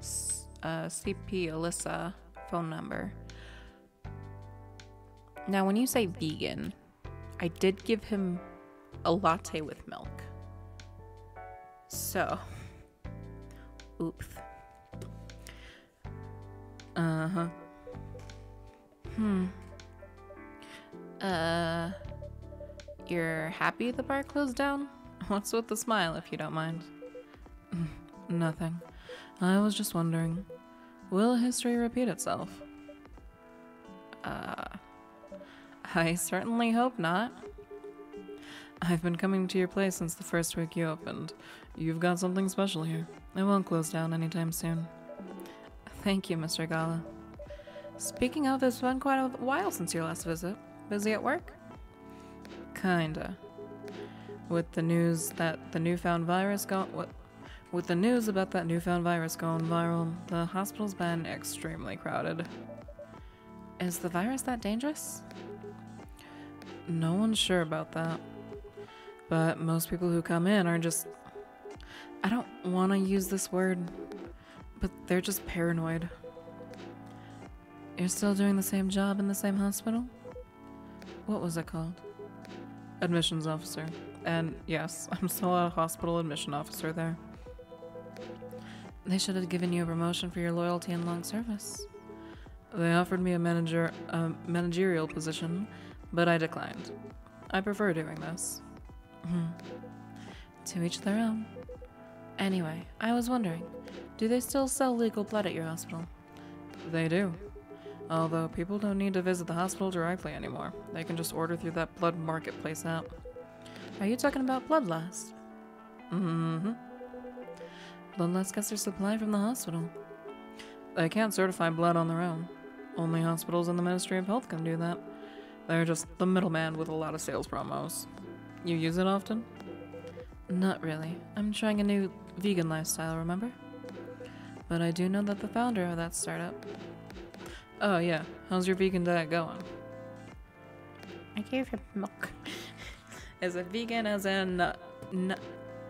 CP Alyssa. Phone number. Now, when you say vegan, I did give him a latte with milk. So. Oops. Uh-huh. You're happy the bar closed down? What's with the smile, if you don't mind? Nothing. I was just wondering, will history repeat itself? I certainly hope not. I've been coming to your place since the first week you opened. You've got something special here. It won't close down anytime soon. Thank you, Mr. Gala. Speaking of, it's been quite a while since your last visit. Busy at work? Kinda. With the news about that newfound virus going viral, the hospital's been extremely crowded. Is the virus that dangerous? No one's sure about that. But most people who come in are just... I don't want to use this word, but they're just paranoid. You're still doing the same job in the same hospital? What was it called? Admissions officer. And yes, I'm still a hospital admission officer there. They should have given you a promotion for your loyalty and long service. They offered me a managerial position, but I declined. I prefer doing this. To each their own. Anyway, I was wondering, do they still sell legal blood at your hospital? They do. Although people don't need to visit the hospital directly anymore. They can just order through that blood marketplace app. Are you talking about Bloodlust? Mm-hmm. Bloodlust gets their supply from the hospital. They can't certify blood on their own. Only hospitals and the Ministry of Health can do that. They're just the middleman with a lot of sales promos. You use it often? Not really. I'm trying a new vegan lifestyle, remember? But I do know that the founder of that startup. Oh yeah, how's your vegan diet going? I gave him milk. Is it vegan as in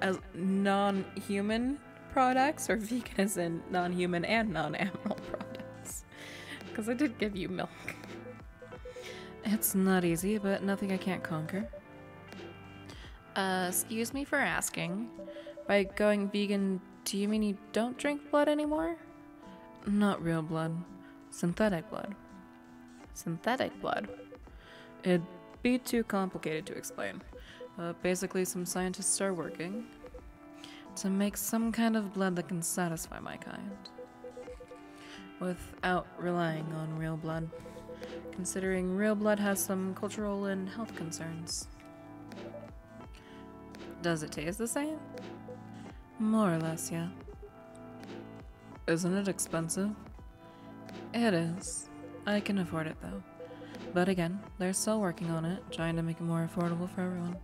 as non-human products, or vegan as in non-human and non-animal products? Because I did give you milk. It's not easy, but nothing I can't conquer. Excuse me for asking. By going vegan, do you mean you don't drink blood anymore? Not real blood. Synthetic blood. Synthetic blood? It'd be too complicated to explain. Basically, some scientists are working to make some kind of blood that can satisfy my kind, without relying on real blood, considering real blood has some cultural and health concerns. Does it taste the same? More or less, yeah. Isn't it expensive? It is. I can afford it though. But again, they're still working on it, trying to make it more affordable for everyone.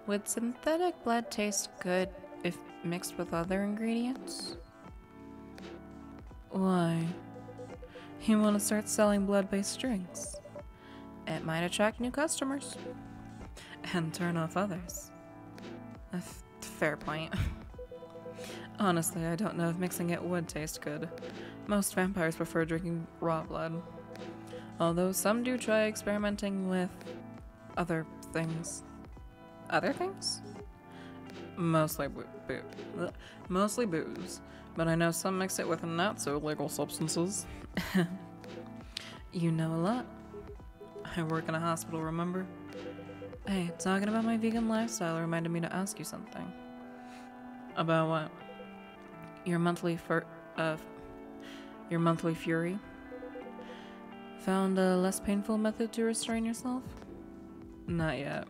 Would synthetic blood taste good if mixed with other ingredients? Why? You want to start selling blood-based drinks? It might attract new customers. And turn off others. Fair point. Honestly, I don't know if mixing it would taste good. Most vampires prefer drinking raw blood. Although some do try experimenting with other things. Other things? Mostly booze. But I know some mix it with not so legal substances. You know a lot. I work in a hospital, remember? Hey, talking about my vegan lifestyle reminded me to ask you something. About what? Your monthly fury? Found a less painful method to restrain yourself? Not yet.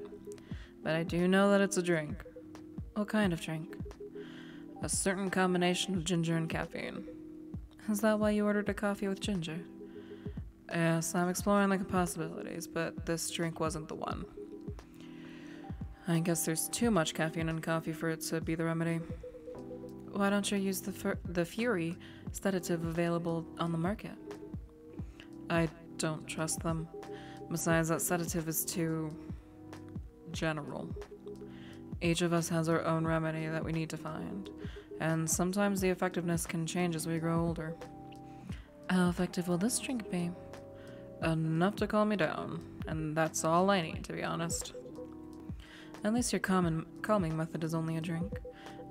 But I do know that it's a drink. What kind of drink? A certain combination of ginger and caffeine. Is that why you ordered a coffee with ginger? Yes, I'm exploring the possibilities, but this drink wasn't the one. I guess there's too much caffeine in coffee for it to be the remedy. Why don't you use the Fury sedative available on the market? I don't trust them. Besides, that sedative is too general. Each of us has our own remedy that we need to find, and sometimes the effectiveness can change as we grow older. How effective will this drink be? Enough to calm me down, and that's all I need, to be honest. At least your calming method is only a drink.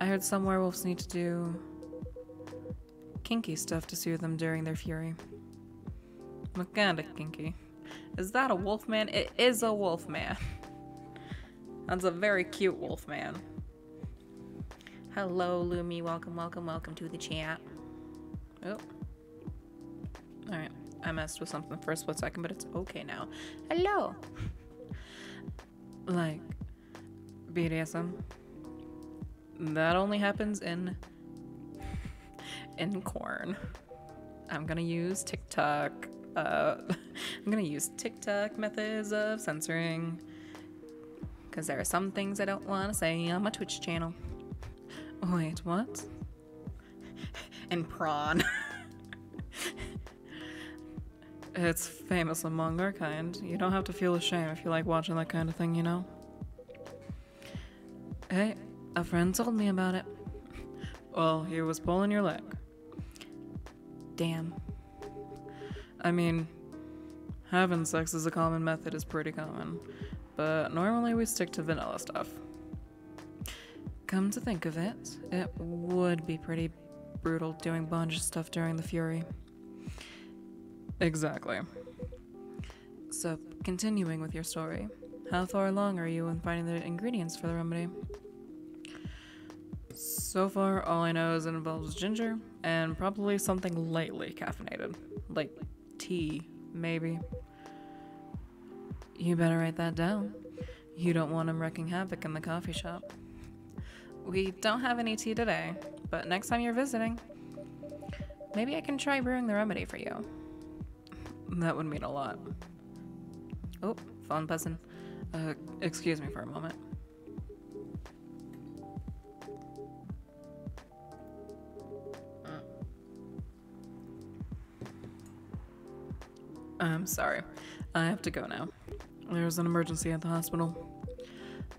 I heard some werewolves need to do kinky stuff to soothe them during their fury. What kind of kinky? Is that a wolf man? It is a wolf man. That's a very cute wolf man. Hello, Lumi. Welcome to the chat. Oh. Alright. I messed with something for a split second, but it's okay now. Hello. Like, BDSM. That only happens in corn. I'm gonna use TikTok. I'm gonna use TikTok methods of censoring, because there are some things I don't want to say on my Twitch channel. Wait, what? And prawn. It's famous among our kind. You don't have to feel ashamed if you like watching that kind of thing, you know? Hey, a friend told me about it. Well, he was pulling your leg. Damn. I mean, having sex as a common method is pretty common, but normally we stick to vanilla stuff. Come to think of it, it would be pretty brutal doing bondage stuff during the fury. Exactly. So, continuing with your story, how far along are you in finding the ingredients for the remedy? So far, all I know is it involves ginger and probably something lightly caffeinated, like tea, maybe. You better write that down. You don't want him wreaking havoc in the coffee shop. We don't have any tea today, but next time you're visiting, maybe I can try brewing the remedy for you. That would mean a lot. Oh, phone buzzing. Excuse me for a moment. I'm sorry. I have to go now. There's an emergency at the hospital.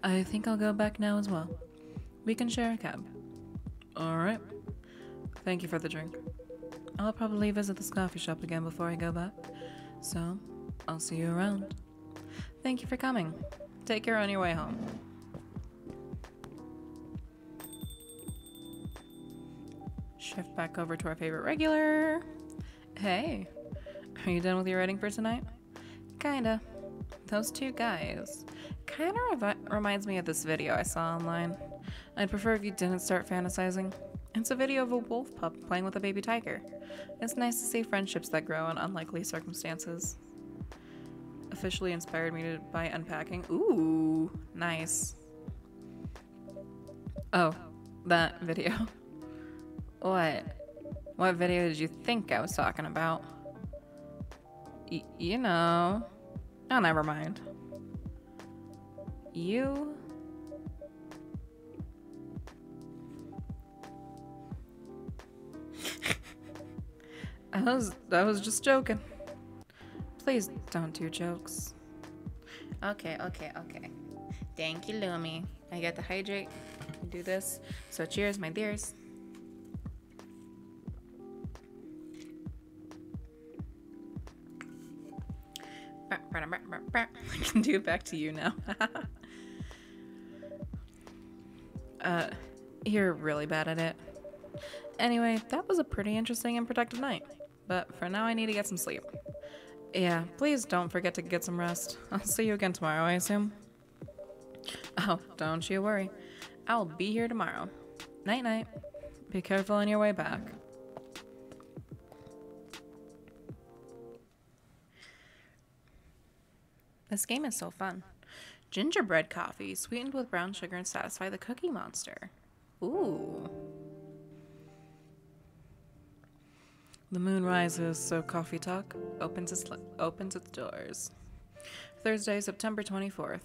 I think I'll go back now as well. We can share a cab. Alright. Thank you for the drink. I'll probably visit this coffee shop again before I go back. So, I'll see you around. Thank you for coming. Take care on your way home. Shift back over to our favorite regular. Hey, are you done with your writing for tonight? Kinda. Those two guys kinda reminds me of this video I saw online. I'd prefer if you didn't start fantasizing. It's a video of a wolf pup playing with a baby tiger. It's nice to see friendships that grow in unlikely circumstances. Officially inspired me by unpacking. Ooh, nice. Oh, that video. What? What video did you think I was talking about? You know. Oh, never mind. You... I was just joking. Please don't do jokes. Okay. Thank you, Lumi. I get to hydrate. Do this. So cheers, my dears. I can do it back to you now. You're really bad at it. Anyway, that was a pretty interesting and productive night. But for now, I need to get some sleep. Yeah, please don't forget to get some rest. I'll see you again tomorrow, I assume. Oh, don't you worry. I'll be here tomorrow. Night-night. Be careful on your way back. This game is so fun. Gingerbread coffee, sweetened with brown sugar and satisfy the cookie monster. Ooh. The moon rises, so Coffee Talk opens its doors. Thursday, September 24th.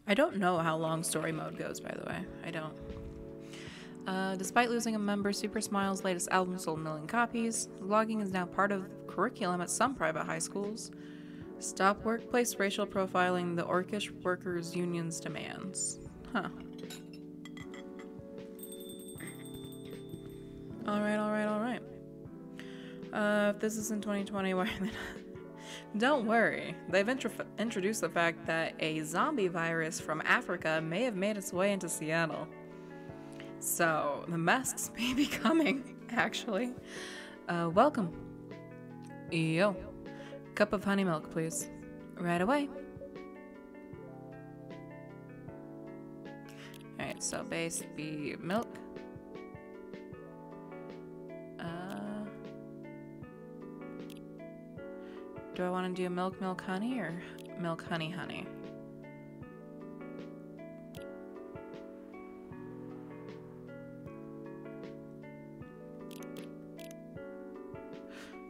I don't know how long story mode goes, by the way. I don't. Despite losing a member, Super Smile's latest album sold 1 million copies. Vlogging is now part of curriculum at some private high schools. Stop workplace racial profiling, the Orcish Workers Union's demands. Huh. Alright. If this is in 2020, why then? Don't worry. They've introduced the fact that a zombie virus from Africa may have made its way into Seattle. So, the masks may be coming, actually. Welcome. Yo. Cup of honey milk, please. Right away. Alright, so base be milk. Do I want to do milk honey or milk honey?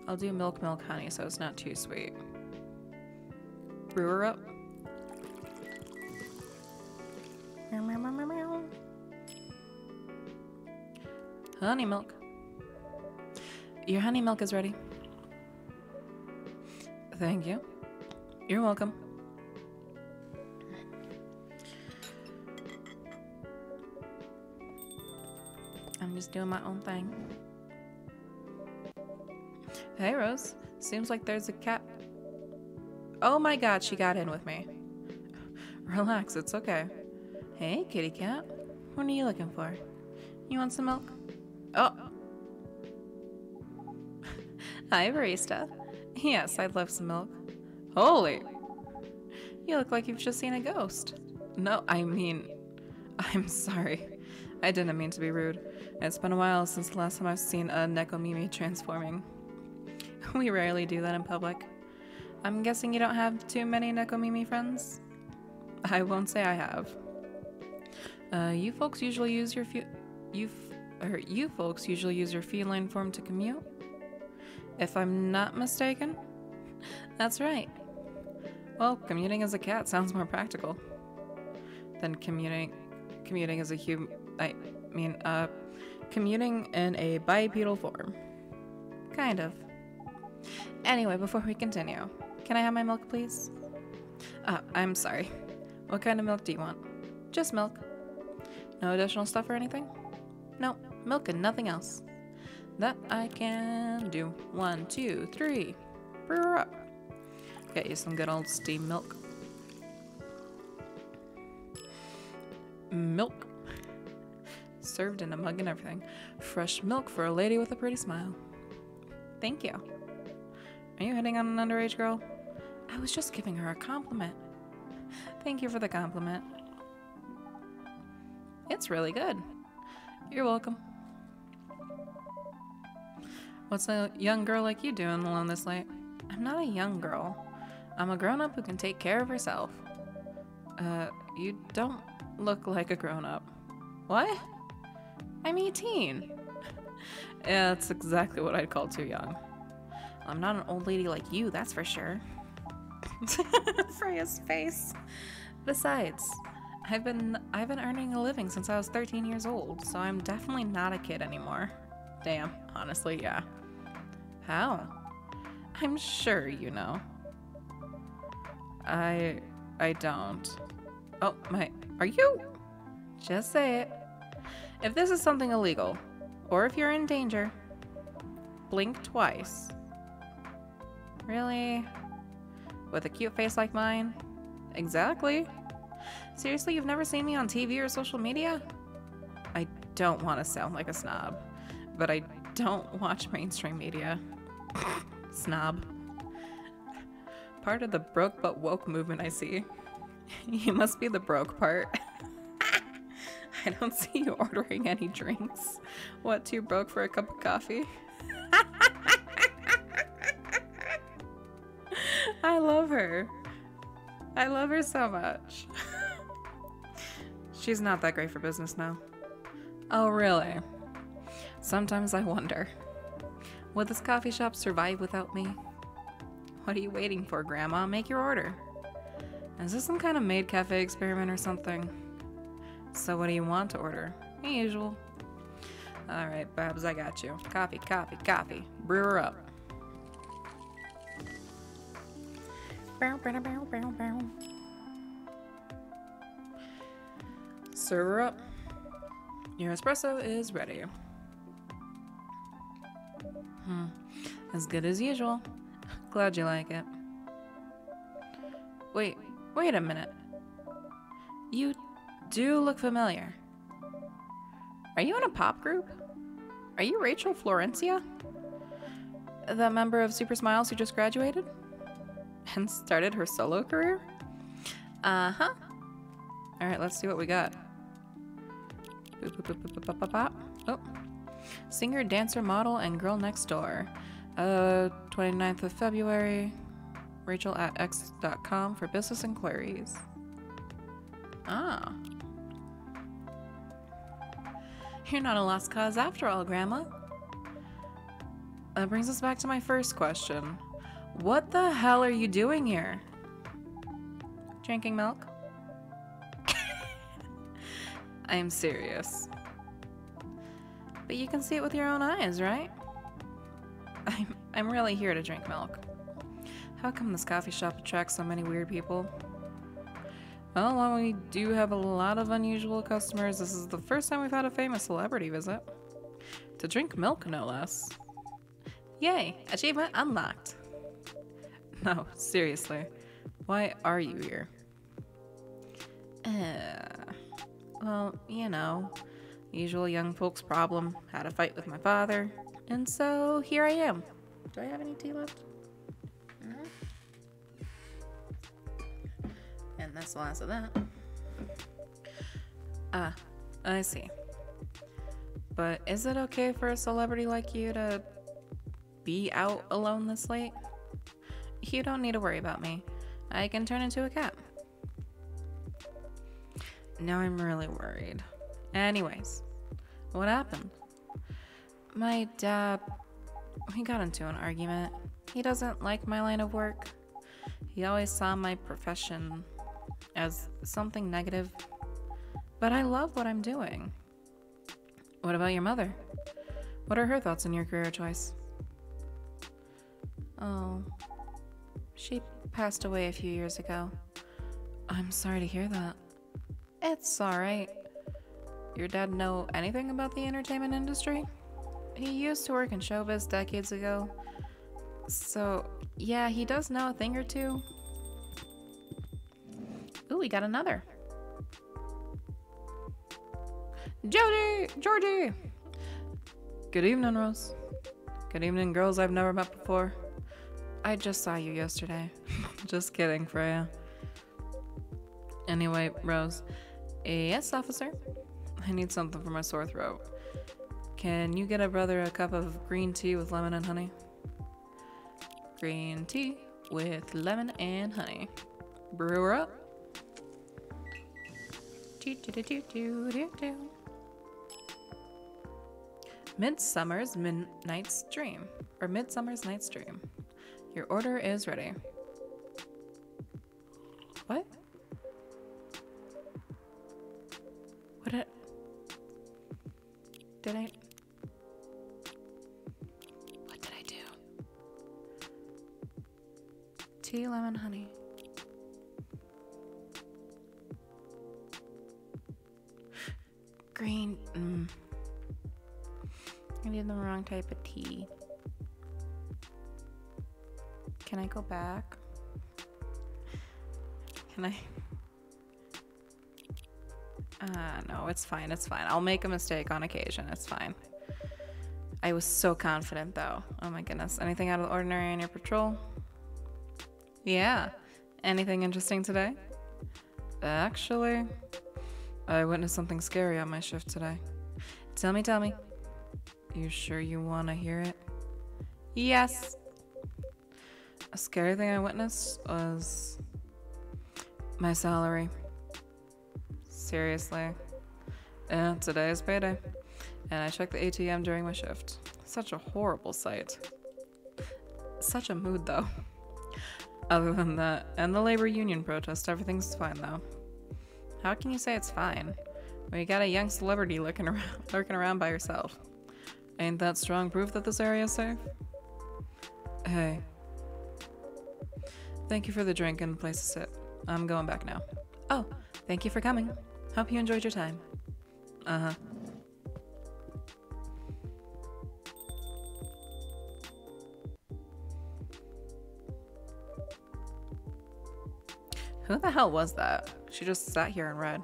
I'll do milk honey so it's not too sweet. Brew her up. Honey milk. Your honey milk is ready. Thank you. You're welcome. I'm just doing my own thing. Hey, Rose. Seems like there's a cat. Oh my god, she got in with me. Relax, it's okay. Hey, kitty cat. What are you looking for? You want some milk? Oh. Hi, barista. Yes, I'd love some milk. Holy! You look like you've just seen a ghost. No, I mean... I'm sorry. I didn't mean to be rude. It's been a while since the last time I've seen a Nekomimi transforming. We rarely do that in public. I'm guessing you don't have too many Nekomimi friends? I won't say I have. You folks usually use your feline form to commute? If I'm not mistaken? That's right. Well, commuting as a cat sounds more practical than commuting as a Commuting in a bipedal form. Kind of. Anyway, before we continue, can I have my milk, please? I'm sorry. What kind of milk do you want? Just milk. No additional stuff or anything? No, milk and nothing else. That I can do. 1, 2, 3. Brew her up. Get you some good old steamed milk. Milk. Served in a mug and everything. Fresh milk for a lady with a pretty smile. Thank you. Are you hitting on an underage girl? I was just giving her a compliment. Thank you for the compliment. It's really good. You're welcome. What's a young girl like you doing alone this late? I'm not a young girl. I'm a grown-up who can take care of herself. You don't look like a grown-up. What? I'm 18. Yeah, that's exactly what I'd call too young. I'm not an old lady like you, that's for sure. Freya's face. Besides, I've been earning a living since I was 13 years old, so I'm definitely not a kid anymore. Damn, honestly, yeah. How? I'm sure you know. I don't. Oh, are you? Just say it. If this is something illegal, or if you're in danger, blink twice. Really? With a cute face like mine? Exactly. Seriously, you've never seen me on TV or social media? I don't want to sound like a snob, but I don't watch mainstream media. Snob. Part of the broke but woke movement, I see. You must be the broke part. I don't see you ordering any drinks. What, too broke for a cup of coffee? I love her. I love her so much. She's not that great for business now. Oh, really? Sometimes I wonder, would this coffee shop survive without me? What are you waiting for, Grandma? Make your order. Is this some kind of maid cafe experiment or something? So what do you want to order? The usual. Alright, Babs, I got you. Coffee, coffee, coffee. Brew her up. Serve her up. Your espresso is ready. As good as usual. Glad you like it. Wait a minute. You do look familiar. Are you in a pop group? Are you Rachel Florencia? The member of Super Smiles who just graduated? And started her solo career? Uh-huh. Alright, let's see what we got. Oh. Singer, dancer, model, and girl next door. 29th of February. Rachel at x.com for business inquiries. Ah. You're not a lost cause after all, Grandma. That brings us back to my first question. What the hell are you doing here? Drinking milk? I am serious. But you can see it with your own eyes, right? I'm really here to drink milk. How come this coffee shop attracts so many weird people? Well, while we do have a lot of unusual customers, this is the first time we've had a famous celebrity visit. To drink milk, no less. Yay! Achievement unlocked! No, seriously. Why are you here? Well, you know, usual young folks problem. Had a fight with my father, and so here I am. Do I have any tea left? No? And that's the last of that. Ah, I see. But is it okay for a celebrity like you to be out alone this late? You don't need to worry about me. I can turn into a cat. Now I'm really worried. Anyways, what happened? My dad, we got into an argument. He doesn't like my line of work. He always saw my profession as something negative. But I love what I'm doing. What about your mother? What are her thoughts on your career choice? Oh, she passed away a few years ago. I'm sorry to hear that. It's alright. Your dad know anything about the entertainment industry? He used to work in showbiz decades ago. So, yeah, he does know a thing or two. Ooh, we got another. Georgie! Good evening, Rose. Good evening, girls I've never met before. I just saw you yesterday. Just kidding, Freya. Anyway, Rose. Yes, officer? I need something for my sore throat. Can you get a brother a cup of green tea with lemon and honey? Green tea with lemon and honey. Brew her up. Midsummer's Night's Dream. Or Midsummer's Night's Dream. Your order is ready. What? What did I do? Tea, lemon, honey. Green. I did the wrong type of tea. Can I go back? Can I? No, it's fine. It's fine. I'll make a mistake on occasion. It's fine. I was so confident, though. Oh my goodness. Anything out of the ordinary on your patrol? Yeah. Anything interesting today? Actually, I witnessed something scary on my shift today. Tell me. You sure you want to hear it? Yes. A scary thing I witnessed was my salary. Seriously. Yeah, today is payday. And I checked the ATM during my shift. Such a horrible sight. Such a mood, though. Other than that, and the labor union protest, everything's fine, though. How can you say it's fine when you got a young celebrity lurking around by yourself? Ain't that strong proof that this area is safe? Hey. Thank you for the drink and place to sit. I'm going back now. Oh, thank you for coming. Hope you enjoyed your time. Uh-huh. Who the hell was that? She just sat here and read.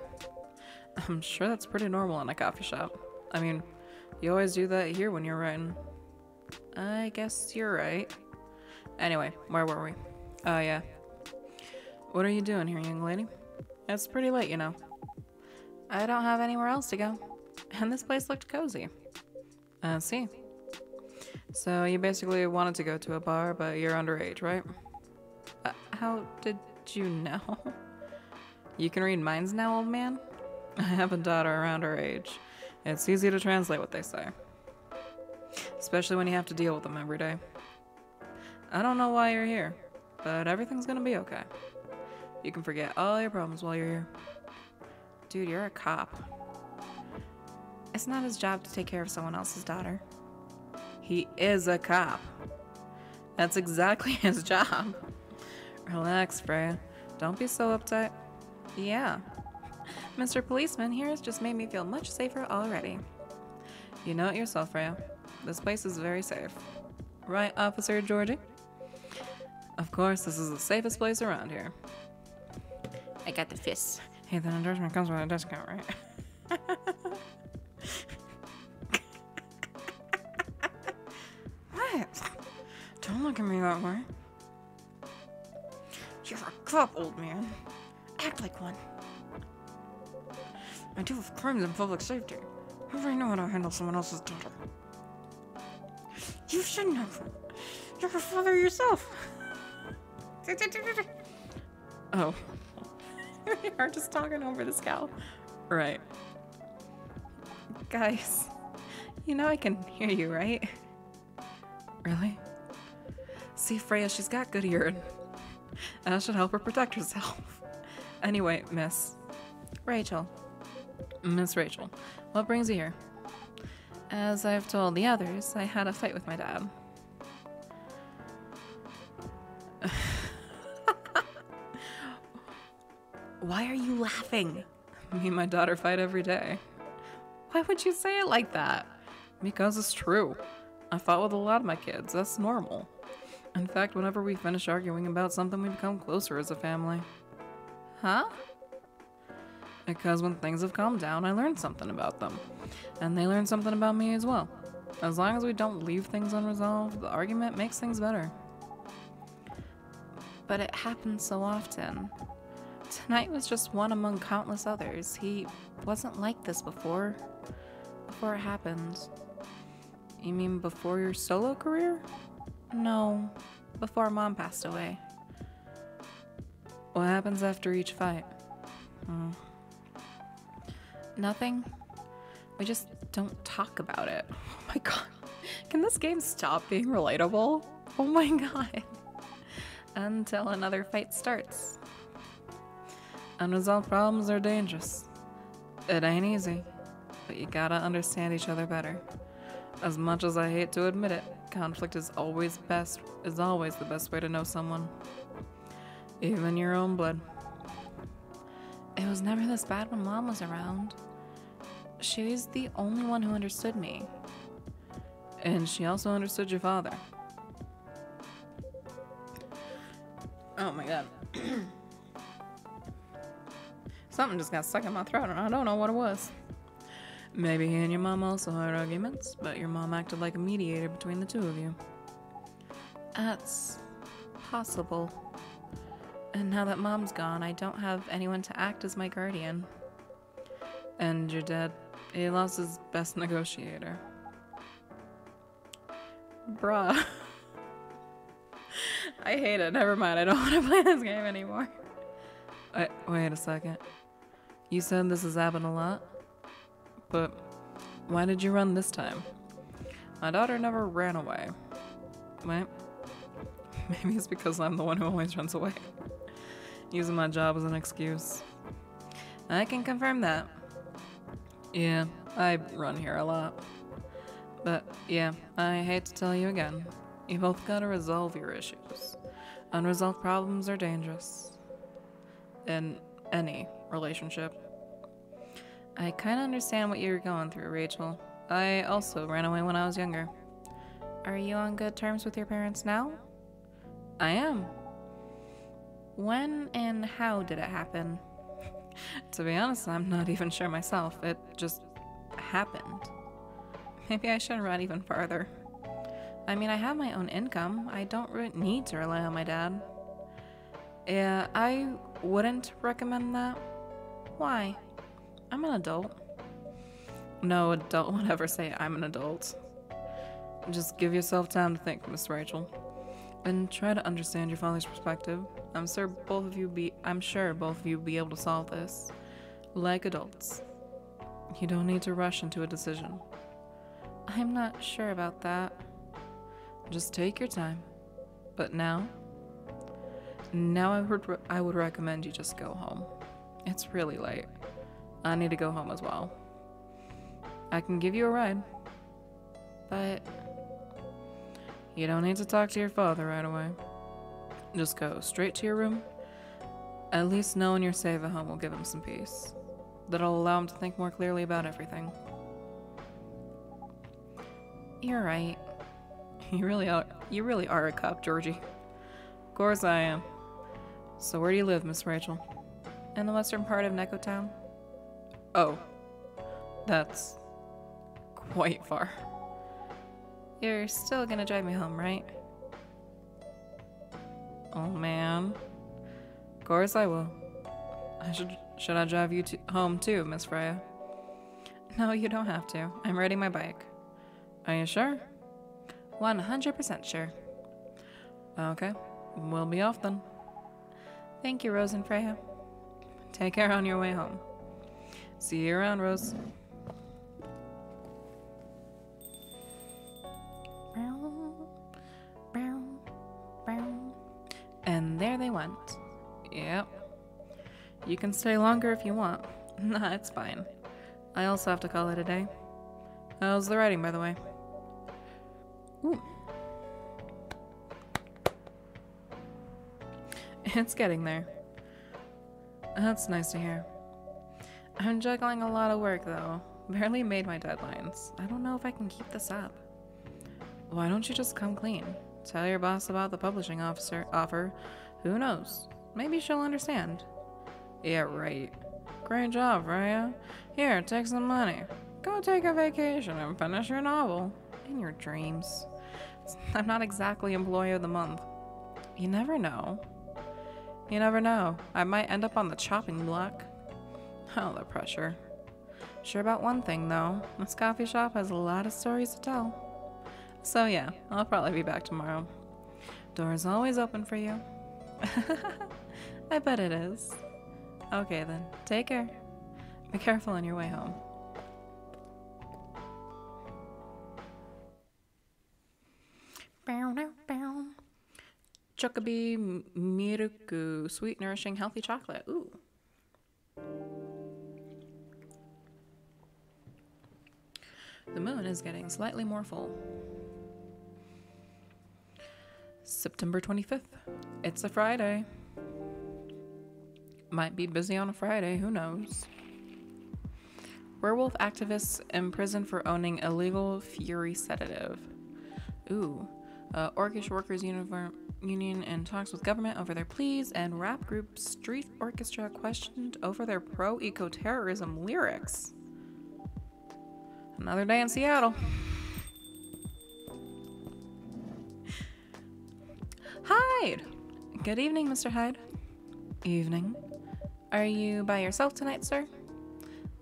I'm sure that's pretty normal in a coffee shop. I mean, you always do that here when you're writing. I guess you're right. Anyway, where were we? Oh, yeah. What are you doing here, young lady? It's pretty late, you know. I don't have anywhere else to go. And this place looked cozy. I see. So you basically wanted to go to a bar, but you're underage, right? How did you know? You can read minds now, old man? I have a daughter around her age. It's easy to translate what they say. Especially when you have to deal with them every day. I don't know why you're here, but everything's gonna be okay. You can forget all your problems while you're here. Dude, you're a cop. It's not his job to take care of someone else's daughter. He is a cop. That's exactly his job. Relax, Freya. Don't be so uptight. Yeah. Mr. Policeman here has just made me feel much safer already. You know it yourself, Freya. This place is very safe. Right, Officer Georgie? Of course, this is the safest place around here. I got the fists. Hey, that endorsement comes with a discount, right? What? Don't look at me that way. You're a cop, old man. Act like one. I deal with crimes and public safety. I already know how to handle someone else's daughter. You should know. You're a father yourself. Oh. We are just talking over this cow. Right. Guys, you know I can hear you, right? Really? See, Freya, she's got good hearing. And I should help her protect herself. Anyway, Miss Rachel. Miss Rachel, what brings you here? As I've told the others, I had a fight with my dad. Why are you laughing? Me and my daughter fight every day. Why would you say it like that? Because it's true. I fought with a lot of my kids. That's normal. In fact, whenever we finish arguing about something, we become closer as a family. Huh? Because when things have calmed down, I learned something about them. And they learned something about me as well. As long as we don't leave things unresolved, the argument makes things better. But it happens so often. Tonight was just one among countless others. He wasn't like this before it happened. You mean before your solo career? No, before Mom passed away. What happens after each fight? Nothing. We just don't talk about it. Oh my god. Can this game stop being relatable? Oh my god. Until another fight starts. Unresolved problems are dangerous. It ain't easy, but you gotta understand each other better. As much as I hate to admit it, conflict is always the best way to know someone. Even your own blood. It was never this bad when Mom was around. She was the only one who understood me. And she also understood your father. Oh my god. Something just got stuck in my throat and I don't know what it was. Maybe he and your mom also had arguments, but your mom acted like a mediator between the two of you. That's possible. And now that Mom's gone, I don't have anyone to act as my guardian. And your dad, he lost his best negotiator. Bruh. I hate it. Never mind. I don't want to play this game anymore. Wait a second. You said this has happened a lot? But why did you run this time? My daughter never ran away. Wait. Maybe it's because I'm the one who always runs away. Using my job as an excuse. I can confirm that. Yeah, I run here a lot. But yeah, I hate to tell you again. You both gotta resolve your issues. Unresolved problems are dangerous. In any relationship. I kinda understand what you're going through, Rachel. I also ran away when I was younger. Are you on good terms with your parents now? I am. When and how did it happen? To be honest, I'm not even sure myself. It just happened. Maybe I should run even farther. I mean, I have my own income. I don't really need to rely on my dad. Yeah, I wouldn't recommend that. Why? I'm an adult. No adult would ever say I'm an adult. Just give yourself time to think, Miss Rachel. And try to understand your father's perspective. I'm sure both of you be able to solve this. Like adults. You don't need to rush into a decision. I'm not sure about that. Just take your time. But now I would recommend you just go home. It's really late. I need to go home as well. I can give you a ride. But you don't need to talk to your father right away. Just go straight to your room. At least knowing you're safe at home will give him some peace. That'll allow him to think more clearly about everything. You're right. You really are a cop, Georgie. Of course I am. So where do you live, Miss Rachel? In the western part of Neko Town. Oh. That's quite far. You're still gonna drive me home, right? Oh man. Of course I will. Should I drive you home too, Miss Freya? No, you don't have to. I'm riding my bike. Are you sure? 100% sure. Okay, we'll be off then. Thank you, Rose and Freya. Take care on your way home. See you around, Rose. And there they went. Yep. You can stay longer if you want. Nah, it's fine. I also have to call it a day. How's the writing, by the way? Ooh. It's getting there. That's nice to hear. I'm juggling a lot of work, though. Barely made my deadlines. I don't know if I can keep this up. Why don't you just come clean? Tell your boss about the publishing offer. Who knows? Maybe she'll understand. Yeah, right. Great job, Raya. Here, take some money. Go take a vacation and finish your novel. In your dreams. I'm not exactly Employee of the Month. You never know. You never know. I might end up on the chopping block. Oh, the pressure. Sure about one thing, though. This coffee shop has a lot of stories to tell. So yeah, I'll probably be back tomorrow. Door's always open for you. I bet it is. Okay then, take care. Be careful on your way home. Chocobi Miruku, sweet, nourishing, healthy chocolate. Ooh. The moon is getting slightly more full. September 25th. It's a Friday. Might be busy on a Friday, who knows? Werewolf activists imprisoned for owning illegal fury sedative. Ooh. Orcish Workers Union in talks with government over their pleas, and rap group Street Orchestra questioned over their pro-eco-terrorism lyrics. Another day in Seattle. Hyde! Good evening, Mr. Hyde. Evening. Are you by yourself tonight, sir?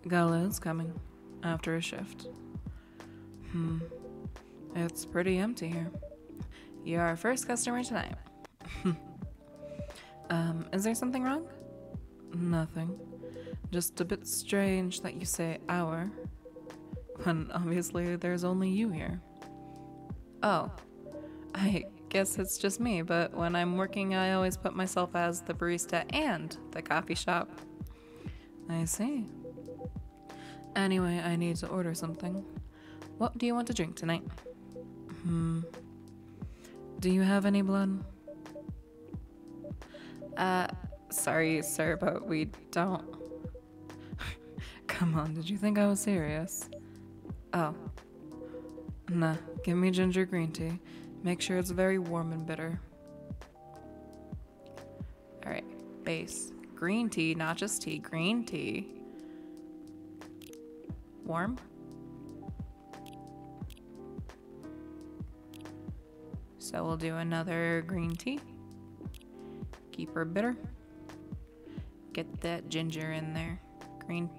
Gala is coming after a shift. It's pretty empty here. You're our first customer tonight. Is there something wrong? Nothing. Just a bit strange that you say our, when obviously there's only you here. Oh, I guess it's just me, but when I'm working I always put myself as the barista and the coffee shop. I see. Anyway, I need to order something. What do you want to drink tonight? Do you have any blood? Sorry, sir, but we don't. Come on, did you think I was serious? Oh. Nah, give me ginger green tea. Make sure it's very warm and bitter. Alright, base. Green tea, not just tea, green tea. Warm? So we'll do another green tea. Keep her bitter. Get that ginger in there. Green.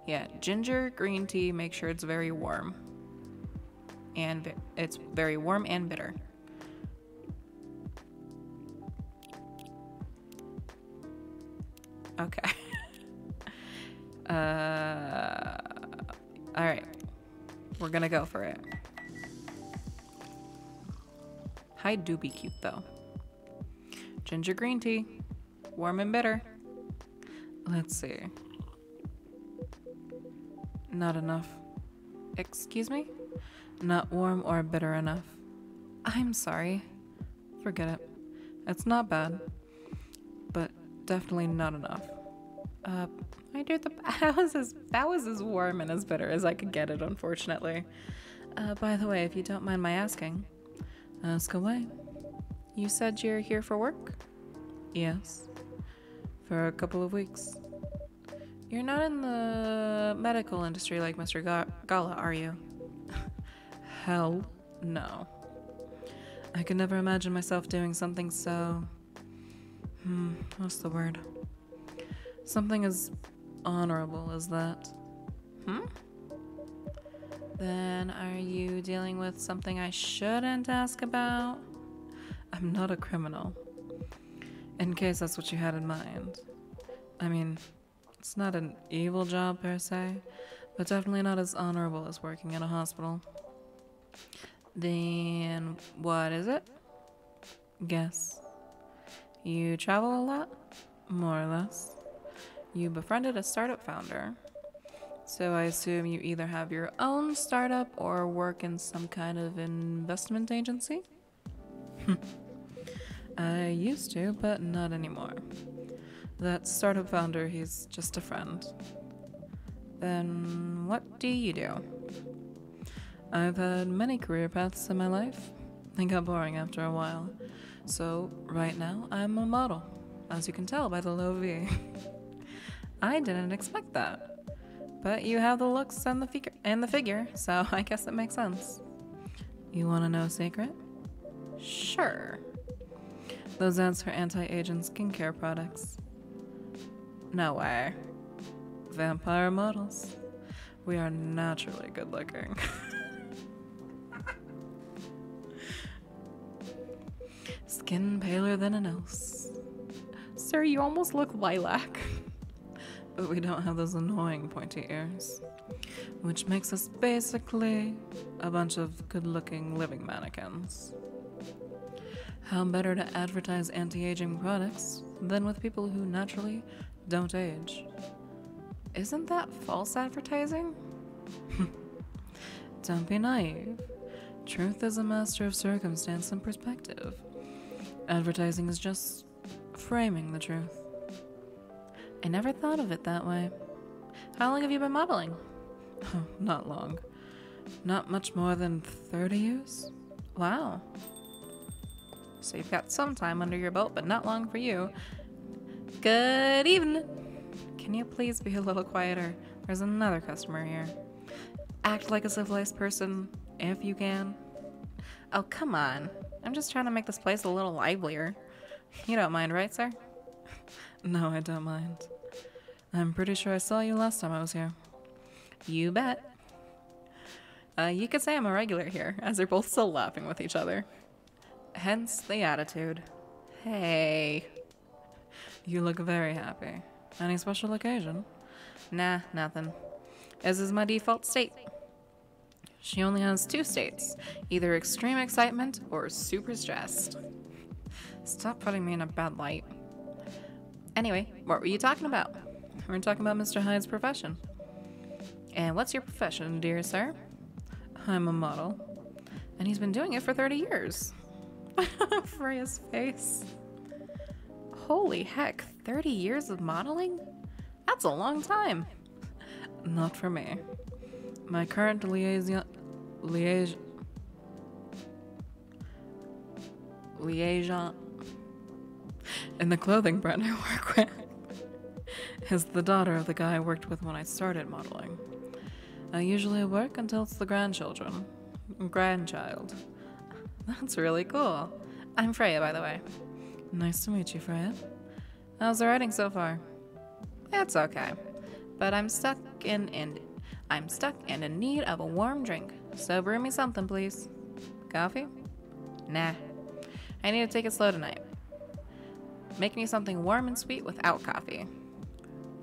Yeah, ginger, green tea, make sure it's very warm. And it's very warm and bitter. Okay. Alright. We're gonna go for it. Hyde do be cute though. Ginger green tea. Warm and bitter. Let's see. Not enough. Excuse me? Not warm or bitter enough. I'm sorry. Forget it. It's not bad. But definitely not enough. I do that was as warm and as bitter as I could get it, unfortunately. By the way, if you don't mind my asking, ask away. You said you're here for work? Yes. For a couple of weeks. You're not in the medical industry like Mr. Gala, are you? Hell no. I could never imagine myself doing something so... what's the word? Something as honorable as that. Then are you dealing with something I shouldn't ask about? I'm not a criminal. In case that's what you had in mind. I mean, it's not an evil job per se, but definitely not as honorable as working in a hospital. Then what is it? Guess. You travel a lot? More or less. You befriended a startup founder. So I assume you either have your own startup or work in some kind of investment agency? I used to, but not anymore. That startup founder, he's just a friend. Then what do you do? I've had many career paths in my life. They got boring after a while. So right now, I'm a model, as you can tell by the low V. I didn't expect that. But you have the looks and the figure, so I guess it makes sense. You want to know a secret? Sure. Those ads for anti-aging skincare products. No way. Vampire models. We are naturally good looking. Skin paler than an elf's. Sir, you almost look lilac. But we don't have those annoying pointy ears. Which makes us basically a bunch of good-looking living mannequins. How better to advertise anti-aging products than with people who naturally don't age? Isn't that false advertising? Don't be naive. Truth is a master of circumstance and perspective. Advertising is just framing the truth. I never thought of it that way. How long have you been modeling? Oh, not long. Not much more than 30 years? Wow. So you've got some time under your belt, but not long for you. Good evening. Can you please be a little quieter? There's another customer here. Act like a civilized person, if you can. Oh, come on. I'm just trying to make this place a little livelier. You don't mind, right, sir? No, I don't mind. I'm pretty sure I saw you last time I was here. You bet. You could say I'm a regular here, as they're both still laughing with each other. Hence the attitude. Hey. You look very happy. Any special occasion? Nah, nothing. This is my default state. She only has 2 states. Either extreme excitement or super stressed. Stop putting me in a bad light. Anyway, what were you talking about? We were talking about Mr. Hyde's profession. And what's your profession, dear sir? I'm a model. And he's been doing it for 30 years. Freya's face. Holy heck, 30 years of modeling? That's a long time. Not for me. My current liaison in the clothing brand I work with is the daughter of the guy I worked with when I started modeling. I usually work until it's the grandchild. That's really cool. I'm Freya, by the way. Nice to meet you, Freya. How's the writing so far? It's okay, but I'm stuck and in need of a warm drink. So brew me something, please. Coffee? Nah. I need to take it slow tonight. Make me something warm and sweet without coffee.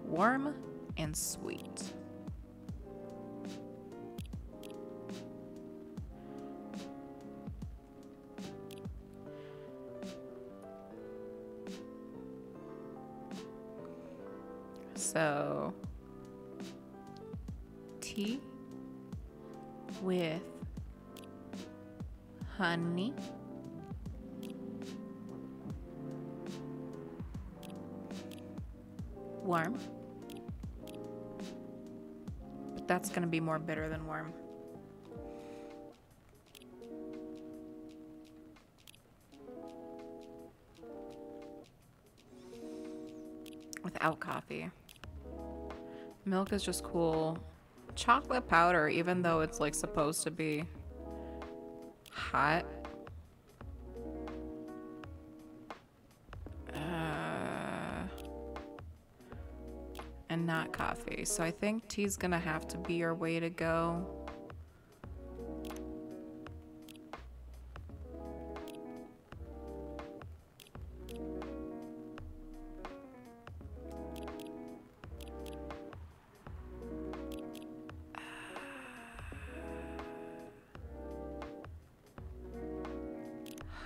Warm and sweet. So, tea with honey. Warm. But that's gonna be more bitter than warm. Without coffee. Milk is just cool. Chocolate powder, even though it's like supposed to be hot. And not coffee. So I think tea's gonna have to be your way to go.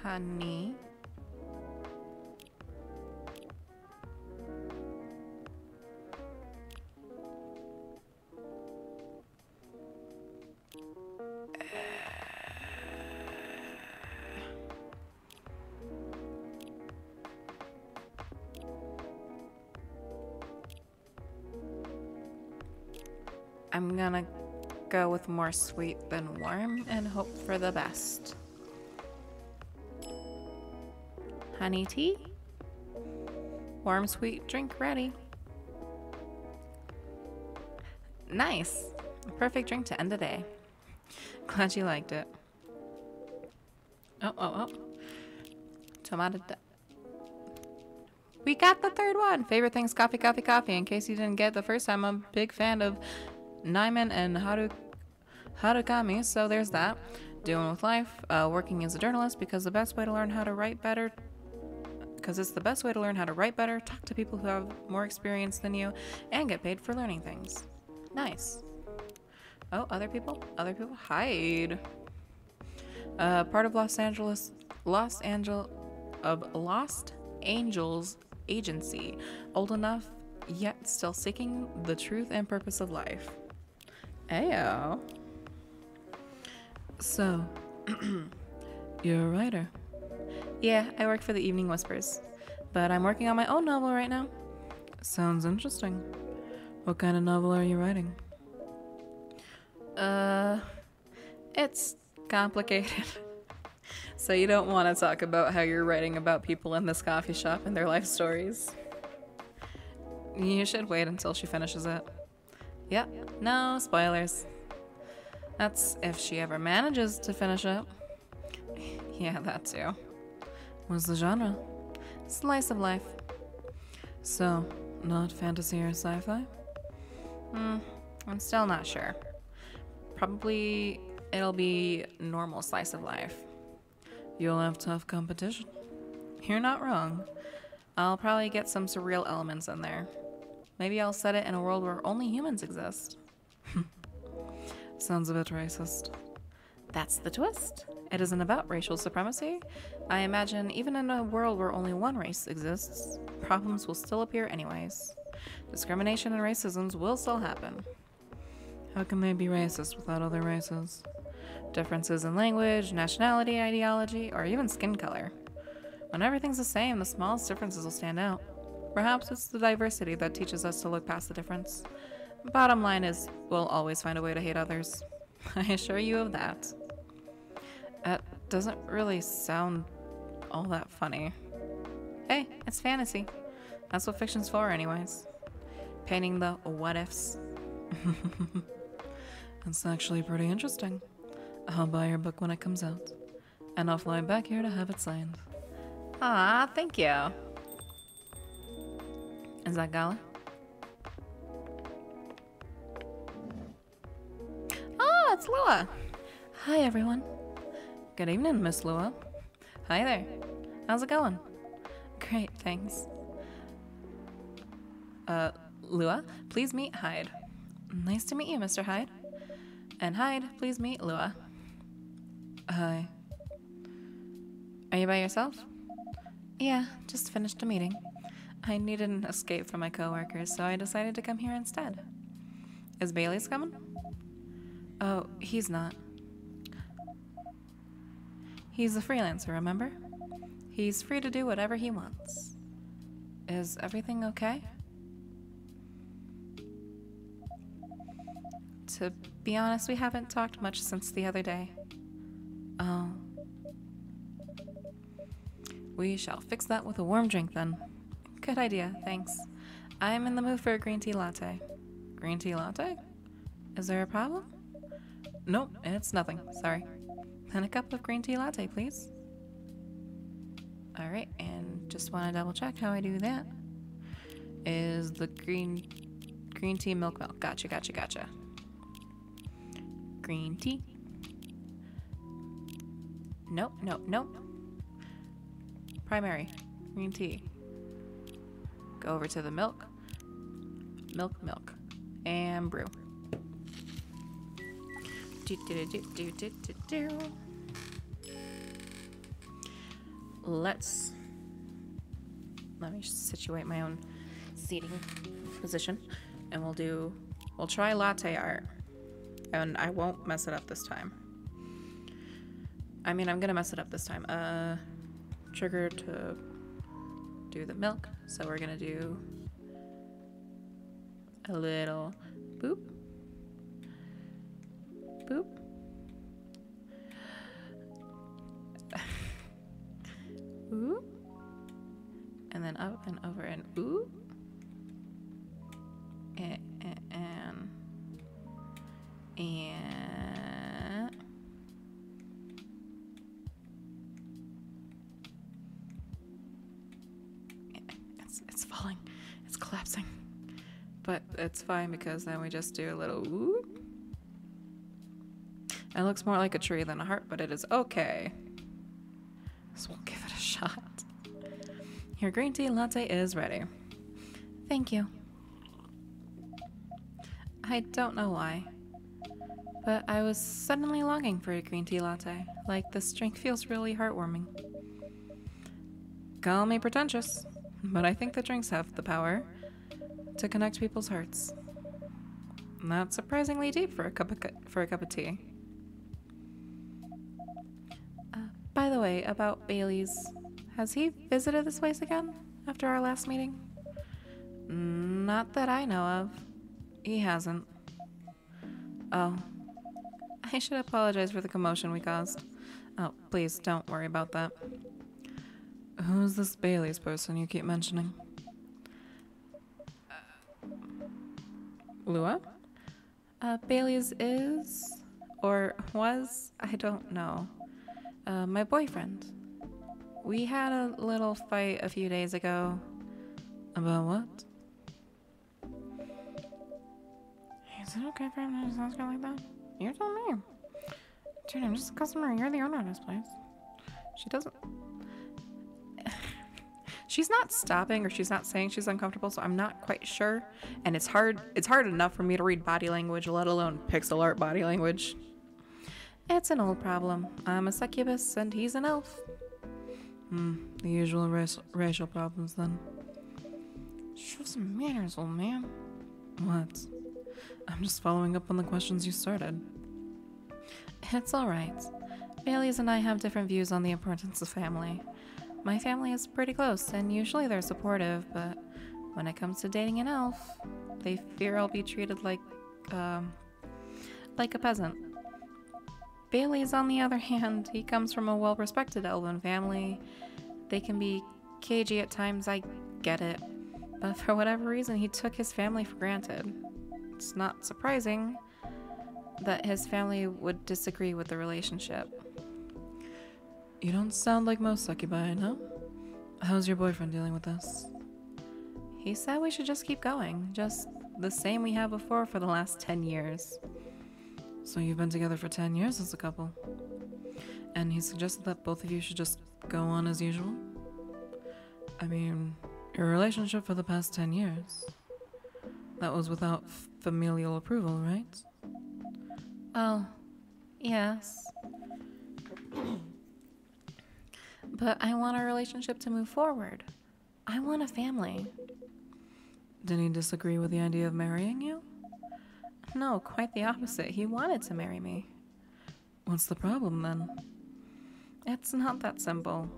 Honey. I'm gonna go with more sweet than warm and hope for the best. Honey tea? Warm sweet drink ready. Nice. Perfect drink to end the day. Glad you liked it. Oh. Tomato. We got the third one. Favorite things, coffee. In case you didn't get the first time, I'm a big fan of Nyman and Haruka, so there's that. Doing with life, working as a journalist because it's the best way to learn how to write better. Talk to people who have more experience than you, and get paid for learning things. Nice. Oh, other people? Hide. Part of Lost Angels agency. Old enough, yet still seeking the truth and purpose of life. Ayo. So, you're a writer. Yeah, I work for the Evening Whispers, but I'm working on my own novel right now. Sounds interesting. What kind of novel are you writing? It's complicated. So you don't want to talk about how you're writing about people in this coffee shop and their life stories. You should wait until she finishes it. Yep, no spoilers. That's if she ever manages to finish it. Yeah, that too. What's the genre? Slice of life. So, not fantasy or sci-fi? I'm still not sure. Probably it'll be normal slice of life. You'll have tough competition. You're not wrong. I'll probably get some surreal elements in there. Maybe I'll set it in a world where only humans exist. Sounds a bit racist. That's the twist. It isn't about racial supremacy. I imagine even in a world where only one race exists, problems will still appear anyways. Discrimination and racisms will still happen. How can they be racist without other races? Differences in language, nationality, ideology, or even skin color. When everything's the same, the smallest differences will stand out. Perhaps it's the diversity that teaches us to look past the difference. Bottom line is, we'll always find a way to hate others. I assure you of that. That doesn't really sound all that funny. Hey, it's fantasy. That's what fiction's for anyways. Painting the what-ifs. It's actually pretty interesting. I'll buy your book when it comes out. And I'll fly back here to have it signed. Ah, thank you. Is that Gala? Oh, it's Lua. Hi, everyone. Good evening, Miss Lua. Hi there. How's it going? Great, thanks. Lua, please meet Hyde. Nice to meet you, Mr. Hyde. And Hyde, please meet Lua. Hi. Are you by yourself? Yeah, just finished a meeting. I needed an escape from my coworkers, so I decided to come here instead. Is Bailey's coming? Oh, he's not. He's a freelancer, remember? He's free to do whatever he wants. Is everything okay? To be honest, we haven't talked much since the other day. Oh. We shall fix that with a warm drink then. Good idea, thanks. I'm in the mood for a green tea latte. Green tea latte? Is there a problem? Nope, it's nothing, sorry. Then a cup of green tea latte, please. Alright, and just want to double check how I do that. Is the green tea milk. Gotcha. Green tea. Nope. Primary. Green tea. Go over to the milk. Milk. And brew. Let me situate my own seating position, and we'll try latte art, and I won't mess it up this time. I mean, I'm gonna mess it up this time. Trigger to do the milk, so we're gonna do a little boop, Boop. Ooh. And then up and over and ooh. And it's falling. It's collapsing. But it's fine because then we just do a little ooh. It looks more like a tree than a heart, but it is okay. So we'll give it a shot. Your green tea latte is ready. Thank you. I don't know why, but I was suddenly longing for a green tea latte. Like, this drink feels really heartwarming. Call me pretentious, but I think the drinks have the power to connect people's hearts. That's surprisingly deep for a cup of tea. By the way, about Bailey's, has he visited this place again after our last meeting? Not that I know of. He hasn't. Oh. I should apologize for the commotion we caused. Oh, please don't worry about that. Who's this Bailey's person you keep mentioning? Lua? Bailey's is, or was, I don't know. My boyfriend. We had a little fight a few days ago. About what? Is it okay for him to just ask her like that? You tell me. Dude, I'm just a customer. You're the owner of this place. She doesn't... She's not stopping, or she's not saying she's uncomfortable, so I'm not quite sure. And it's hard enough for me to read body language, let alone pixel art body language. It's an old problem. I'm a succubus, and he's an elf. The usual racial problems, then. Show some manners, old man. What? I'm just following up on the questions you started. It's alright. Bailey's and I have different views on the importance of family. My family is pretty close, and usually they're supportive, but when it comes to dating an elf, they fear I'll be treated like a peasant. Bailey's, on the other hand, he comes from a well-respected elven family. They can be cagey at times, I get it, but for whatever reason, he took his family for granted. It's not surprising that his family would disagree with the relationship. You don't sound like most succubi, no? How's your boyfriend dealing with this? He said we should just keep going, just the same we have before for the last 10 years. So you've been together for 10 years as a couple? And he suggested that both of you should just go on as usual? I mean, your relationship for the past 10 years. That was without familial approval, right? Oh, yes. But I want our relationship to move forward. I want a family. Did he disagree with the idea of marrying you? No, quite the opposite. He wanted to marry me. What's the problem, then? It's not that simple.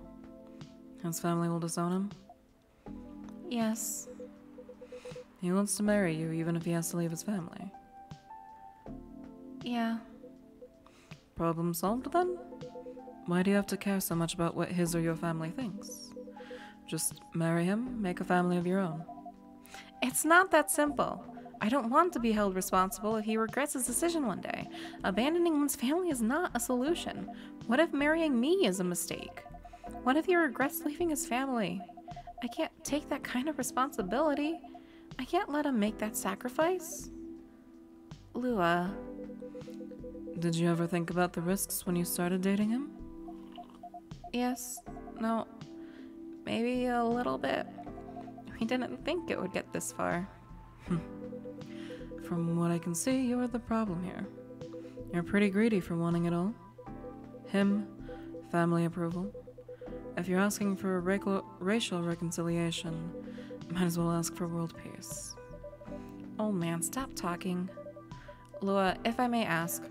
His family will disown him? Yes. He wants to marry you even if he has to leave his family? Yeah. Problem solved, then? Why do you have to care so much about what his or your family thinks? Just marry him, make a family of your own. It's not that simple. I don't want to be held responsible if he regrets his decision one day. Abandoning one's family is not a solution. What if marrying me is a mistake? What if he regrets leaving his family? I can't take that kind of responsibility. I can't let him make that sacrifice. Lua. Did you ever think about the risks when you started dating him? Yes. No. Maybe a little bit. We didn't think it would get this far. From what I can see, you're the problem here. You're pretty greedy for wanting it all. Him, family approval. If you're asking for racial reconciliation, might as well ask for world peace. Oh man, stop talking. Lua, if I may ask,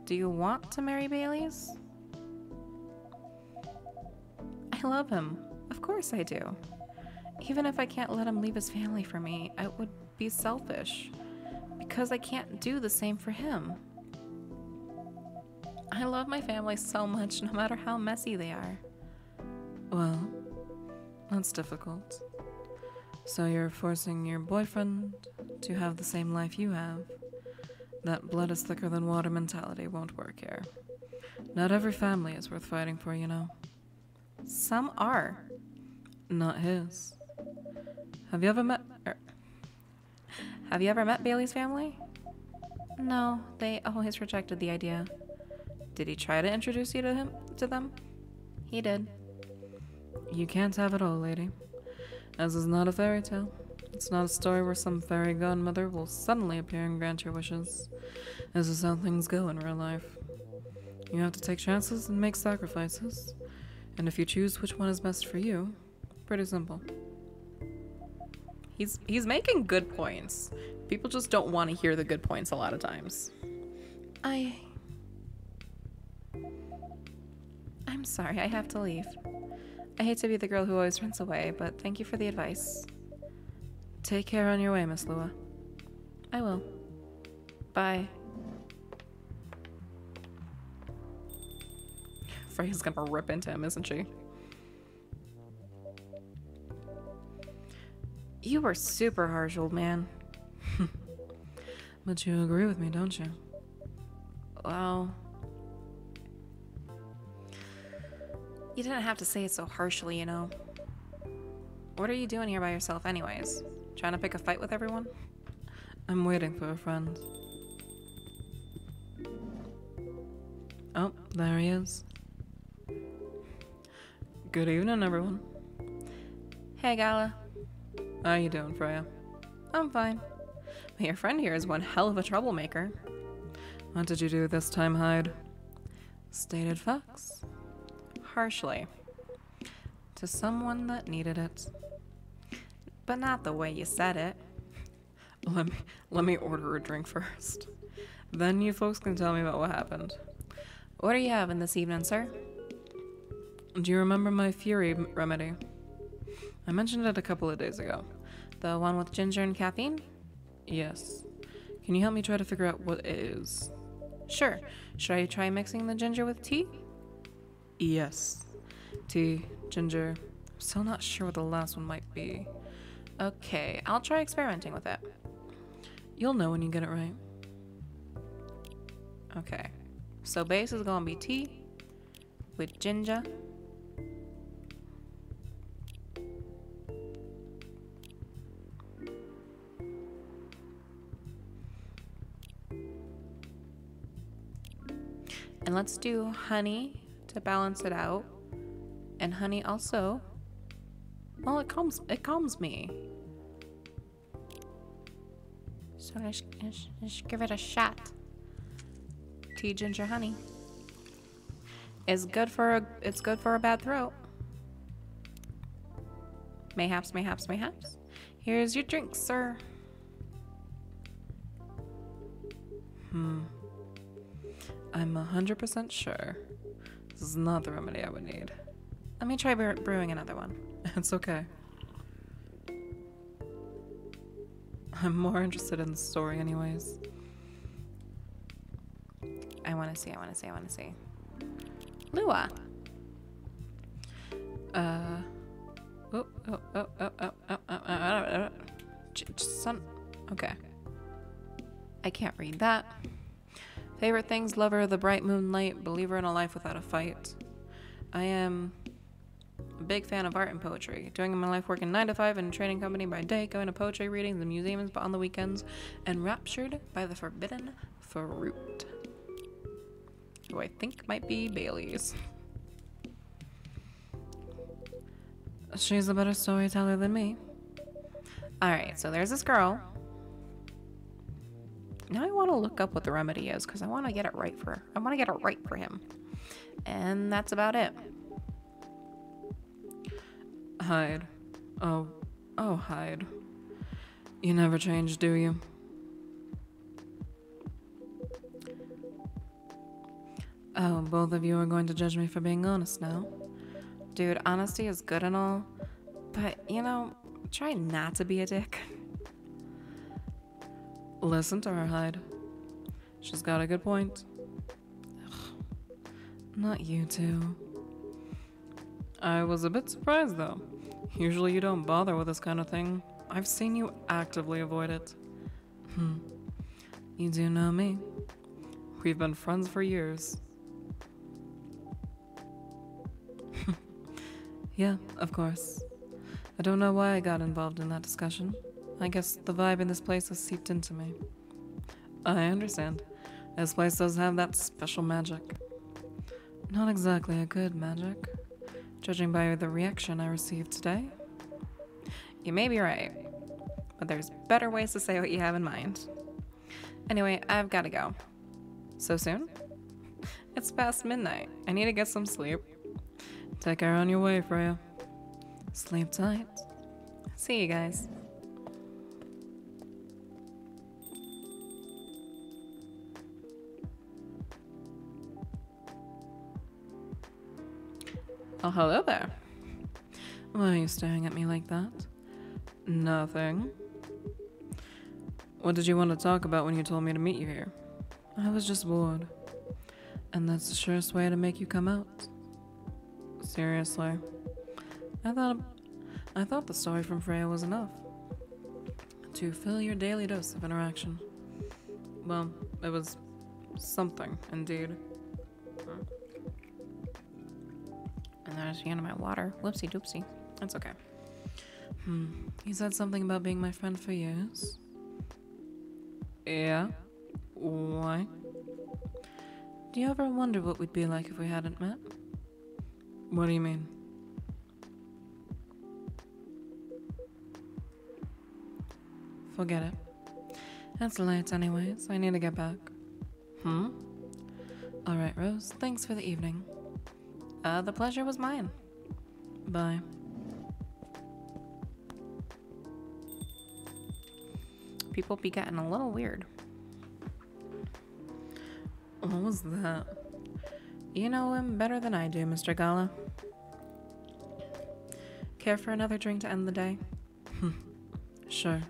do you want to marry Bailey's? I love him. Of course I do. Even if I can't let him leave his family for me, I would be selfish. Because I can't do the same for him. I love my family so much, no matter how messy they are. Well, that's difficult. So you're forcing your boyfriend to have the same life you have. That blood is thicker than water mentality won't work here. Not every family is worth fighting for, you know. Some are. Not his. Have you ever met Bailey's family? No, they always rejected the idea. Did he try to introduce you to them? He did. You can't have it all, lady. As is not a fairy tale. It's not a story where some fairy godmother will suddenly appear and grant your wishes. This is how things go in real life. You have to take chances and make sacrifices. And if you choose which one is best for you, pretty simple. He's making good points. People just don't want to hear the good points a lot of times. I'm sorry, I have to leave. I hate to be the girl who always runs away, but thank you for the advice. Take care on your way, Miss Lua. I will. Bye. Freya's gonna rip into him, isn't she? You were super harsh, old man. But you agree with me, don't you? Well... You didn't have to say it so harshly, you know. What are you doing here by yourself anyways? Trying to pick a fight with everyone? I'm waiting for a friend. Oh, there he is. Good evening, everyone. Hey, Gala. How you doing, Freya? I'm fine. But your friend here is one hell of a troublemaker. What did you do this time, Hyde? Stated facts. Harshly. To someone that needed it. But not the way you said it. Let me order a drink first. Then you folks can tell me about what happened. What are you having this evening, sir? Do you remember my Fury remedy? I mentioned it a couple of days ago. The one with ginger and caffeine? Yes. Can you help me try to figure out what it is? Sure. Should I try mixing the ginger with tea? Yes. Tea, ginger. I'm still not sure what the last one might be. Okay, I'll try experimenting with it. You'll know when you get it right. Okay. So base is gonna be tea with ginger. And let's do honey to balance it out. And honey also, well, it calms me. So let's give it a shot. Tea, ginger, honey. It's good for a bad throat. Mayhaps, mayhaps, mayhaps. Here's your drink, sir. I'm 100% sure this is not the remedy I would need. Let me try brewing another one. It's okay. I'm more interested in the story anyways. I want to see. Lua. Son. Okay. I can't read that. Favorite things, lover of the bright moonlight, believer in a life without a fight. I am a big fan of art and poetry. Doing my life working 9 to 5 in a training company by day, going to poetry readings and museums on the weekends, and raptured by the forbidden fruit. Who I think might be Bailey's. She's a better storyteller than me. Alright, so there's this girl. Now I want to look up what the remedy is because I want to get it right for her. I want to get it right for him. And that's about it. Hyde. Oh, Hyde. You never change, do you? Oh, both of you are going to judge me for being honest now. Dude, honesty is good and all, but, you know, try not to be a dick. Listen to her, Hyde. She's got a good point. Ugh. Not you two. I was a bit surprised though. Usually you don't bother with this kind of thing. I've seen you actively avoid it. You do know me. We've been friends for years. Yeah, of course. I don't know why I got involved in that discussion. I guess the vibe in this place has seeped into me. I understand. This place does have that special magic. Not exactly a good magic, judging by the reaction I received today. You may be right, but there's better ways to say what you have in mind. Anyway, I've gotta go. So soon? It's past midnight. I need to get some sleep. Take care on your way, Freya. Sleep tight. See you guys. Oh, hello there. Why are you staring at me like that? Nothing. What did you want to talk about when you told me to meet you here? I was just bored. And that's the surest way to make you come out. Seriously. I thought the story from Freya was enough to fill your daily dose of interaction. Well, it was something, indeed. And there's the end of my water. Whoopsie doopsie. That's okay. You said something about being my friend for years. Yeah? Why? Do you ever wonder what we'd be like if we hadn't met? What do you mean? Forget it. It's late anyways. I need to get back. Alright, Rose. Thanks for the evening. The pleasure was mine. Bye. People be getting a little weird. What was that? You know him better than I do, Mr. Gala. Care for another drink to end the day? Sure.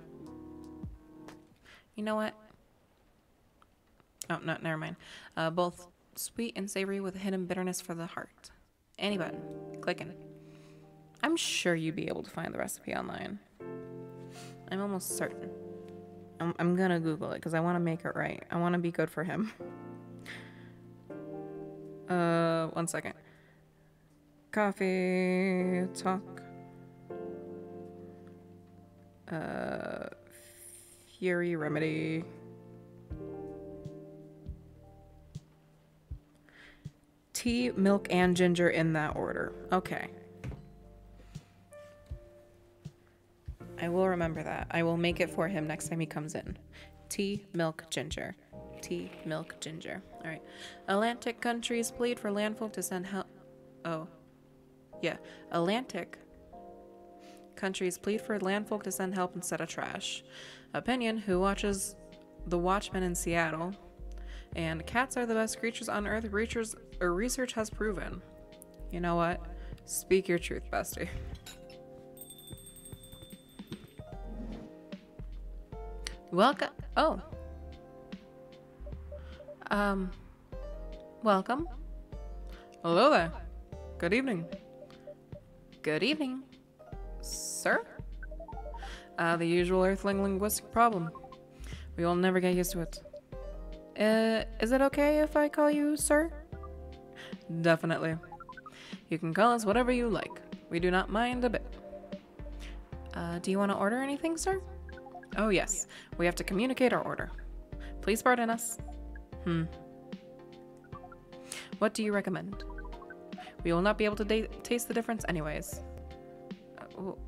You know what? Oh, no, never mind. Both sweet and savory with a hidden bitterness for the heart. Any button. Clicking. I'm sure you'd be able to find the recipe online. I'm almost certain. I'm gonna Google it because I want to make it right. I want to be good for him. 1 second. Coffee talk. Fury remedy. Tea, milk, and ginger in that order. Okay. I will remember that. I will make it for him next time he comes in. Tea, milk, ginger. Tea, milk, ginger. All right. Atlantic countries plead for landfolk to send help. Oh. Yeah. Atlantic countries plead for landfolk to send help instead of trash. Opinion, who watches The Watchmen in Seattle. And cats are the best creatures on Earth. Research has proven. You know what? Speak your truth, bestie. Welcome. Oh. Welcome. Hello there. Good evening. Good evening. Sir? The usual Earthling linguistic problem. We will never get used to it. Is it okay if I call you sir? Definitely. You can call us whatever you like. We do not mind a bit. Do you want to order anything, sir? Oh yes, we have to communicate our order. Please pardon us. What do you recommend? We will not be able to taste the difference anyways.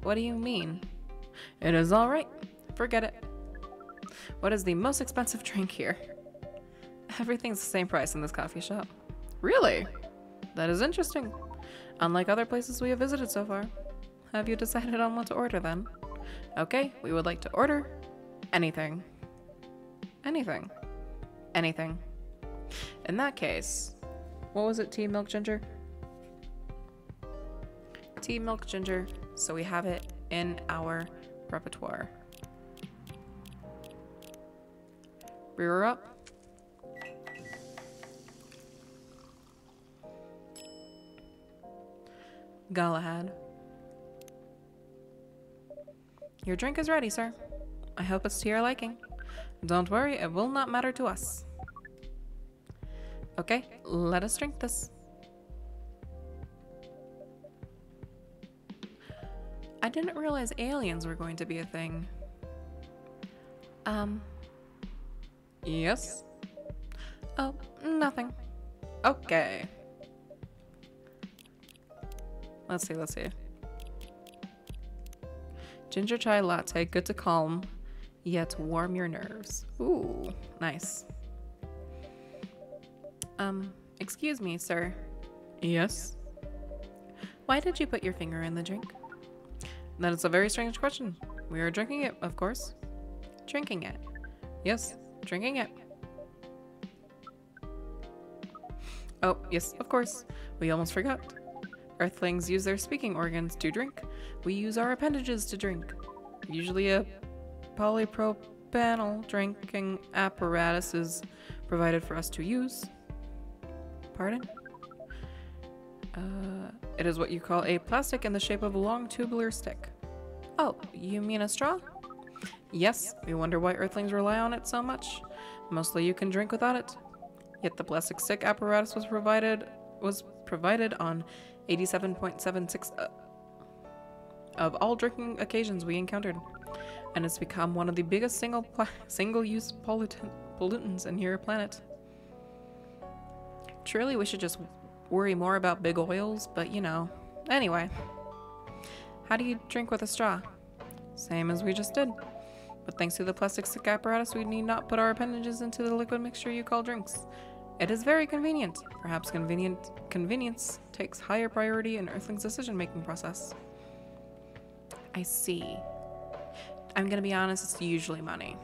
What do you mean? It is all right. Forget it. What is the most expensive drink here? Everything's the same price in this coffee shop. Really? That is interesting. Unlike other places we have visited so far. Have you decided on what to order then? Okay, we would like to order anything. Anything. Anything. In that case, what was it? Tea, milk, ginger? Tea, milk, ginger. So we have it in our repertoire. Brew her up. Galahad. Your drink is ready, sir. I hope it's to your liking. Don't worry, it will not matter to us. Okay, let us drink this. I didn't realize aliens were going to be a thing. Yes? Oh, nothing. Okay. Let's see. Ginger chai latte, good to calm, yet warm your nerves. Ooh, nice. Excuse me, sir. Yes? Why did you put your finger in the drink? That is a very strange question. We are drinking it, of course. Drinking it. Yes, drinking it. Oh, yes, of course. We almost forgot. Earthlings use their speaking organs to drink. We use our appendages to drink. Usually a polypropanol drinking apparatus is provided for us to use. Pardon? It is what you call a plastic in the shape of a long tubular stick. Oh, you mean a straw? Yes, we wonder why Earthlings rely on it so much. Mostly you can drink without it. Yet the plastic stick apparatus was provided on 87.76 of all drinking occasions we encountered, and it's become one of the biggest single-use pollutants in your planet. Truly, we should just worry more about big oils, but you know. Anyway, how do you drink with a straw? Same as we just did. But thanks to the plastic stick apparatus, we need not put our appendages into the liquid mixture you call drinks. It is very convenient. Perhaps convenience takes higher priority in Earthling's decision-making process. I see. I'm gonna be honest, it's usually money.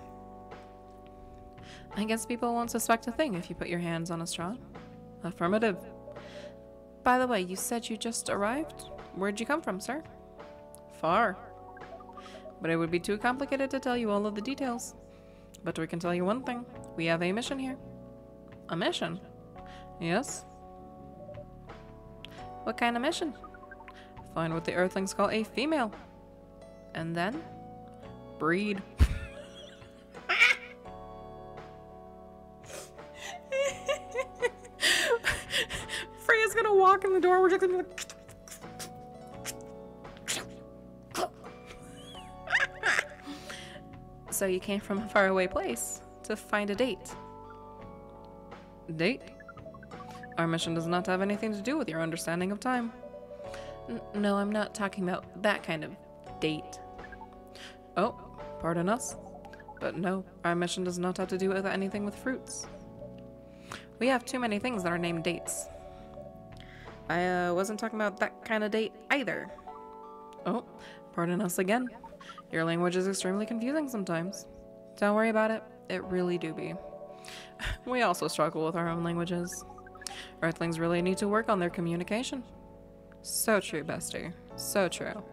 I guess people won't suspect a thing if you put your hands on a straw. Affirmative. By the way, you said you just arrived? Where'd you come from, sir? Far. But it would be too complicated to tell you all of the details. But we can tell you one thing. We have a mission here. A mission? Yes? What kind of mission? Find what the Earthlings call a female. And then? Breed. Freya's gonna walk in the door, we're just gonna be like... So you came from a faraway place to find a date. Date? Our mission does not have anything to do with your understanding of time. No, I'm not talking about that kind of date. Oh, pardon us. But no, our mission does not have to do with anything with fruits. We have too many things that are named dates. I wasn't talking about that kind of date either. Oh, pardon us again. Your language is extremely confusing sometimes. Don't worry about it. It really do be. We also struggle with our own languages. Earthlings really need to work on their communication. So true, bestie. So true.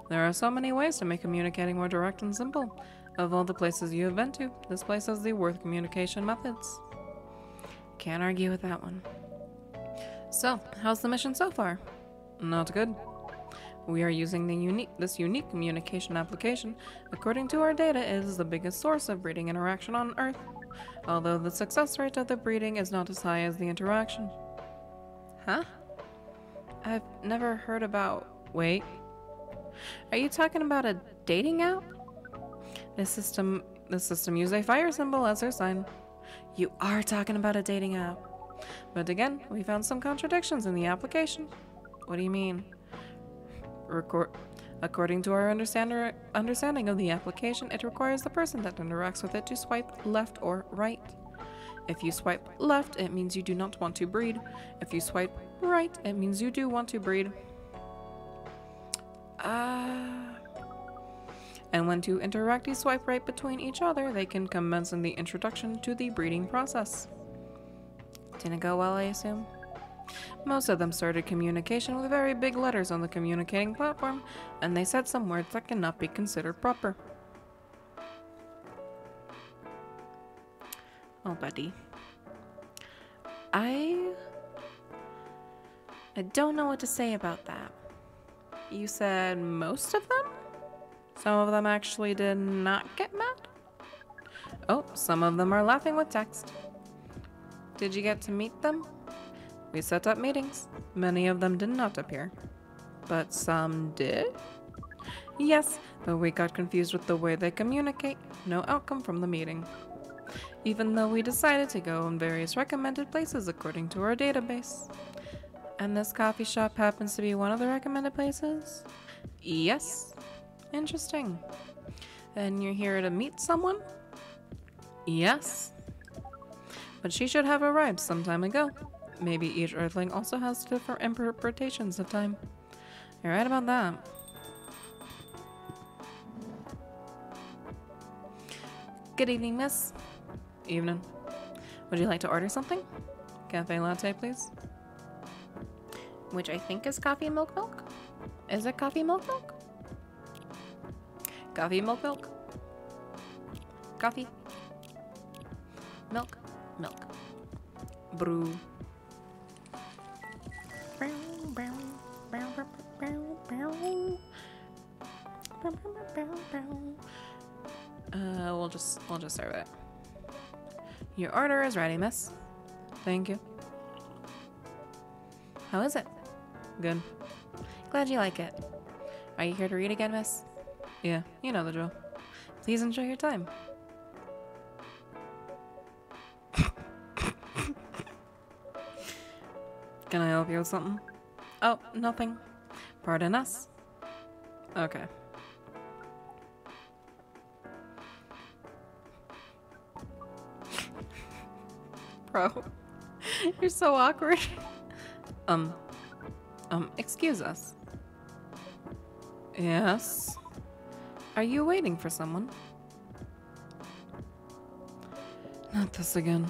There are so many ways to make communicating more direct and simple. Of all the places you have been to, this place has the worst communication methods. Can't argue with that one. So, how's the mission so far? Not good. We are using this unique communication application. According to our data, it is the biggest source of breeding interaction on Earth, although the success rate of the breeding is not as high as the interaction. Huh? I've never heard about... Wait. Are you talking about a dating app? The system uses a fire symbol as their sign. You are talking about a dating app. But again, we found some contradictions in the application. What do you mean? According to our understanding of the application, it requires the person that interacts with it to swipe left or right. If you swipe left, it means you do not want to breed. If you swipe right, it means you do want to breed. And when two interactees swipe right between each other, they can commence in the introduction to the breeding process. Didn't go well, I assume? Most of them started communication with very big letters on the communicating platform, and they said some words that cannot be considered proper. Oh, buddy. I don't know what to say about that. You said most of them? Some of them actually did not get mad? Oh, some of them are laughing with text. Did you get to meet them? We set up meetings. Many of them did not appear. But some did? Yes, but we got confused with the way they communicate. No outcome from the meeting. Even though we decided to go in various recommended places according to our database. And this coffee shop happens to be one of the recommended places? Yes. Interesting. And you're here to meet someone? Yes. But she should have arrived some time ago. Maybe each Earthling also has different interpretations of time. You're right about that. Good evening, miss. Evening. Would you like to order something? Cafe latte, please. Which I think is coffee milk milk? Is it coffee milk milk? Coffee milk milk? Coffee? Milk? Milk. Brew. We'll just serve it. Your order is ready, miss. Thank you. How is it? Good. Glad you like it. Are you here to read again, miss? Yeah, you know the drill. Please enjoy your time. Can I help you with something? Oh, nothing. Pardon us. Okay. Bro, you're so awkward. Excuse us. Yes? Are you waiting for someone? Not this again.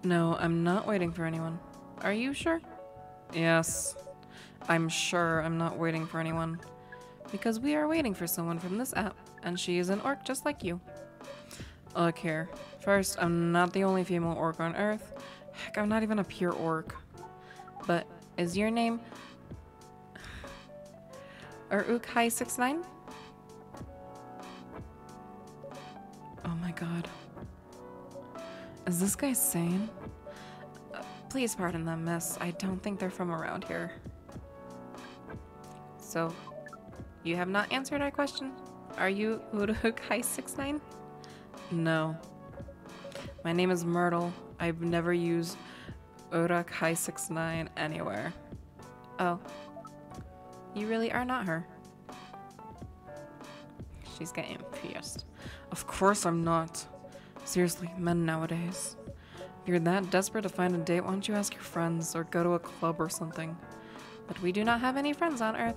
No, I'm not waiting for anyone. Are you sure? Yes. I'm sure I'm not waiting for anyone. Because we are waiting for someone from this app, and she is an orc just like you. Look here. First, I'm not the only female orc on Earth. Heck, I'm not even a pure orc. But is your name Urukhai69? Oh my god. Is this guy sane? Please pardon them, miss. I don't think they're from around here. So, you have not answered our question? Are you Urukhai69? No. My name is Myrtle. I've never used Urukhai69 anywhere. Oh. You really are not her. She's getting pissed. Of course I'm not. Seriously, men nowadays. If you're that desperate to find a date, why don't you ask your friends or go to a club or something? But we do not have any friends on Earth.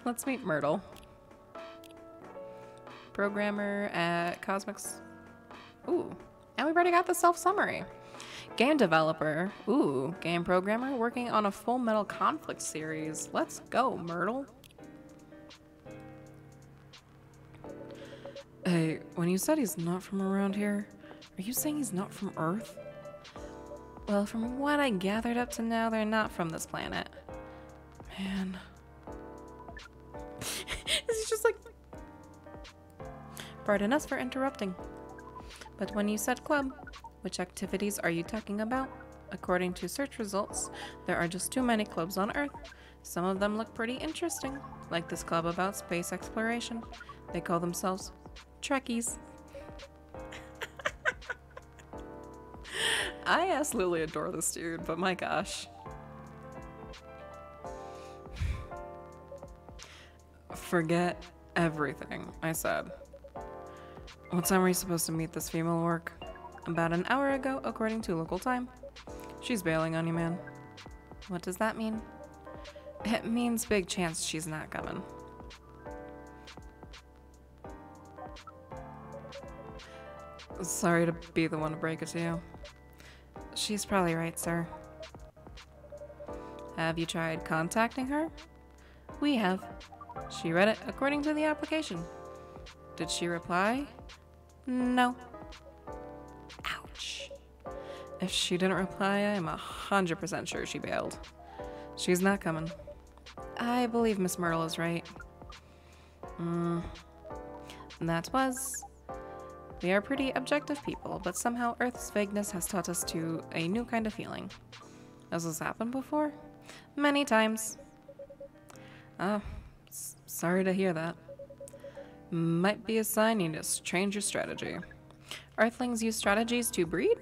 Let's meet Myrtle. Programmer at Cosmics. Ooh, and we've already got the self-summary. Game developer. Ooh, game programmer working on a Full Metal Conflict series. Let's go, Myrtle. Hey, when you said he's not from around here, are you saying he's not from Earth? Well, from what I gathered up to now, they're not from this planet. Man. Is he just like... Pardon us for interrupting. But when you said club, which activities are you talking about? According to search results, there are just too many clubs on Earth. Some of them look pretty interesting, like this club about space exploration. They call themselves Trekkies. I absolutely adore this dude, but my gosh. Forget everything I said. What time were you supposed to meet this female orc? About an hour ago, according to local time. She's bailing on you, man. What does that mean? It means big chance she's not coming. Sorry to be the one to break it to you. She's probably right, sir. Have you tried contacting her? We have. She read it according to the application. Did she reply? No. Ouch. If she didn't reply, I'm 100% sure she bailed. She's not coming. I believe Miss Myrtle is right. That was. We are pretty objective people, but somehow Earth's vagueness has taught us to a new kind of feeling. Has this happened before? Many times. Oh, sorry to hear that. Might be a sign you need to change your strategy. Earthlings use strategies to breed?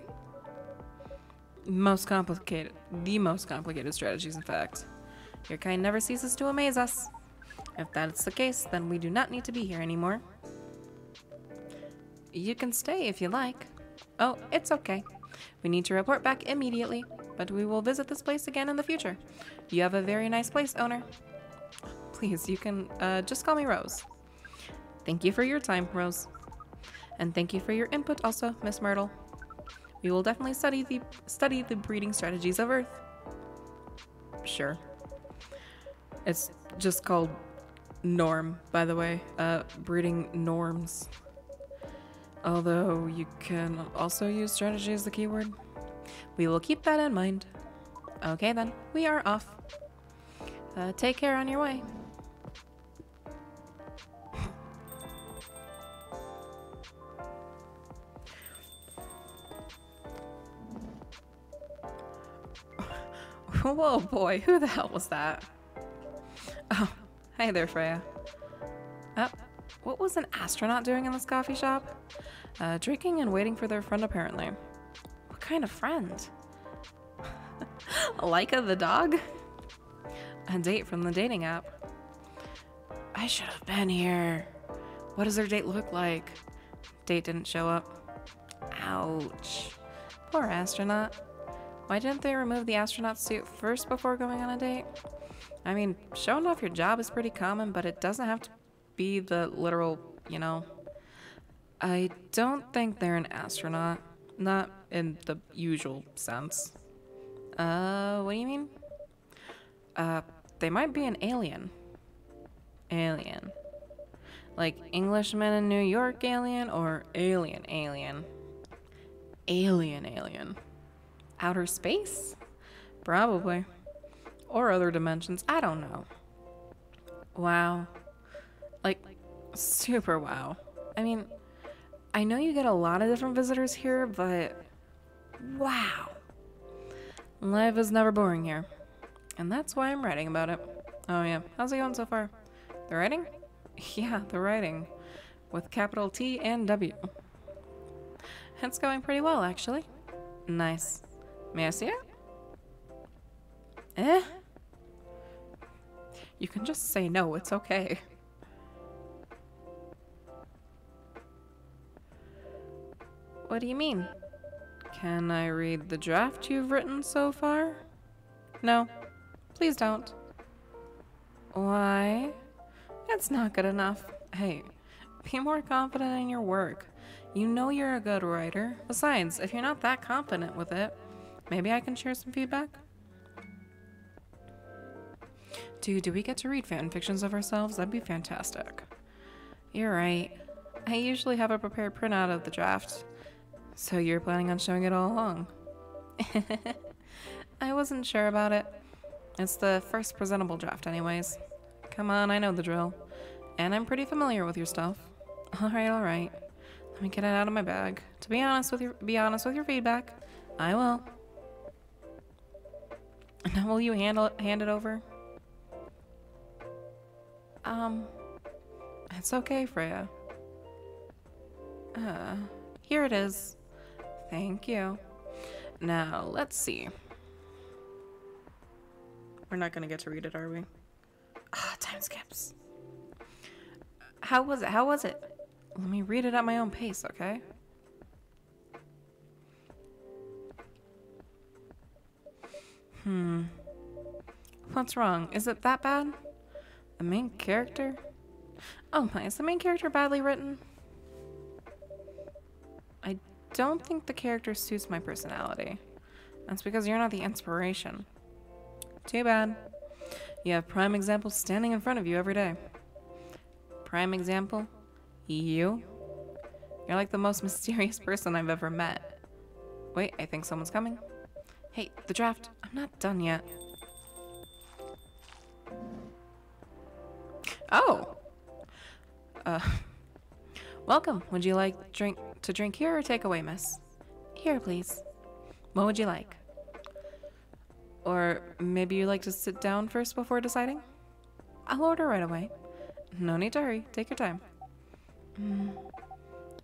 The most complicated strategies, in fact. Your kind never ceases to amaze us. If that's the case, then we do not need to be here anymore. You can stay if you like. Oh, it's okay. We need to report back immediately, but we will visit this place again in the future. You have a very nice place, owner. Please, you can just call me Rose. Thank you for your time, Rose. And thank you for your input also, Miss Myrtle. We will definitely study the breeding strategies of Earth. Sure. It's just called norm, by the way. Breeding norms. Although you can also use strategy as the keyword. We will keep that in mind. Okay then, we are off. Take care on your way. Whoa boy, who the hell was that? Oh, hey there, Freya. What was an astronaut doing in this coffee shop? Drinking and waiting for their friend, apparently. What kind of friend? Laika the dog? A date from the dating app. I should have been here. What does their date look like? Date didn't show up. Ouch. Poor astronaut. Why didn't they remove the astronaut suit first before going on a date? I mean, showing off your job is pretty common, but it doesn't have to be the literal, you know. I don't think they're an astronaut. Not in the usual sense. What do you mean? They might be an alien. Alien. Like Englishman in New York alien or alien? Alien. Outer space? Probably. Or other dimensions. I don't know. Wow. Like, super wow. I mean, I know you get a lot of different visitors here, but wow. Life is never boring here. And that's why I'm writing about it. Oh yeah, how's it going so far? The writing? Yeah, the writing. With capital T and W. It's going pretty well, actually. Nice. May I see it? You can just say no, it's okay. What do you mean? Can I read the draft you've written so far? No, please don't. Why? It's not good enough. Hey, be more confident in your work. You know you're a good writer. Besides, if you're not that confident with it, maybe I can share some feedback? Dude, do we get to read fan fictions of ourselves? That'd be fantastic. You're right. I usually have a prepared printout of the draft. So you're planning on showing it all along? I wasn't sure about it. It's the first presentable draft anyways. Come on, I know the drill. And I'm pretty familiar with your stuff. Alright. Let me get it out of my bag. To be honest with your feedback. I will. Now will you hand it over? It's okay, Freya. Here it is. Thank you. Now, let's see. We're not gonna get to read it, are we? Time skips. How was it? Let me read it at my own pace, okay? What's wrong? Is it that bad? The main character? Oh my, is the main character badly written? I don't think the character suits my personality. That's because you're not the inspiration. Too bad. You have prime examples standing in front of you every day. Prime example? You? You're like the most mysterious person I've ever met. Wait, I think someone's coming. Hey, the draft. I'm not done yet. Oh! Welcome. Would you like to drink here or take away, miss? Here, please. What would you like? Or maybe you'd like to sit down first before deciding? I'll order right away. No need to hurry. Take your time.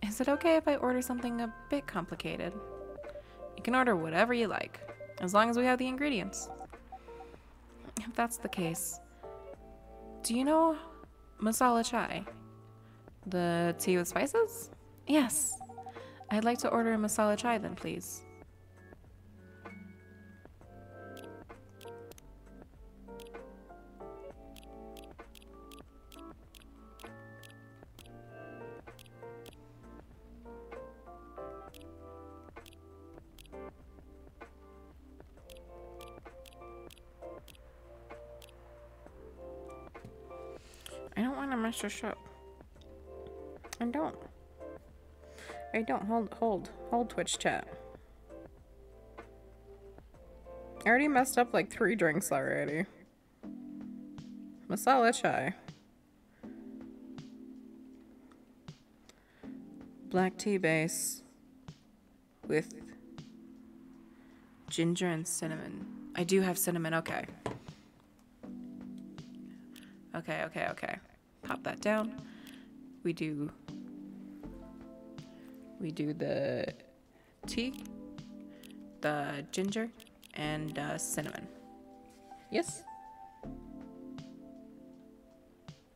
Is it okay if I order something a bit complicated? You can order whatever you like, as long as we have the ingredients. If that's the case, do you know masala chai? The tea with spices? Yes. I'd like to order a masala chai then, please. I don't want to mess this up. I don't. Hold Twitch chat. I already messed up like 3 drinks already. Masala chai. Black tea base with ginger and cinnamon. I do have cinnamon, okay. Okay. Pop that down. We do the tea, the ginger, and cinnamon. Yes?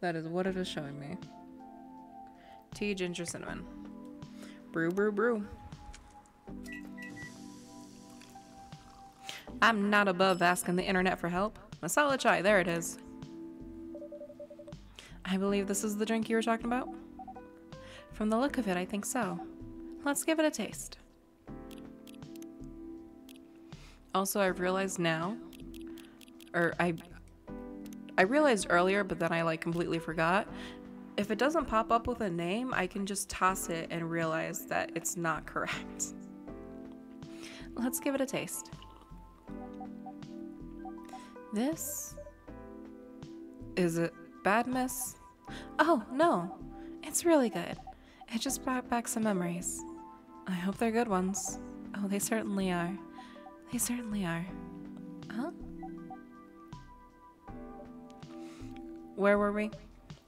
That is what it is showing me. Tea, ginger, cinnamon. Brew, brew, brew. I'm not above asking the internet for help. Masala chai, there it is. I believe this is the drink you were talking about? From the look of it, I think so. Let's give it a taste. Also, I've realized now, or I realized earlier, but then I like completely forgot. If it doesn't pop up with a name, I can just toss it and realize that it's not correct. Let's give it a taste. This is it. Bad, miss? Oh, no. It's really good. It just brought back some memories. I hope they're good ones. Oh, they certainly are. They certainly are. Huh? Where were we?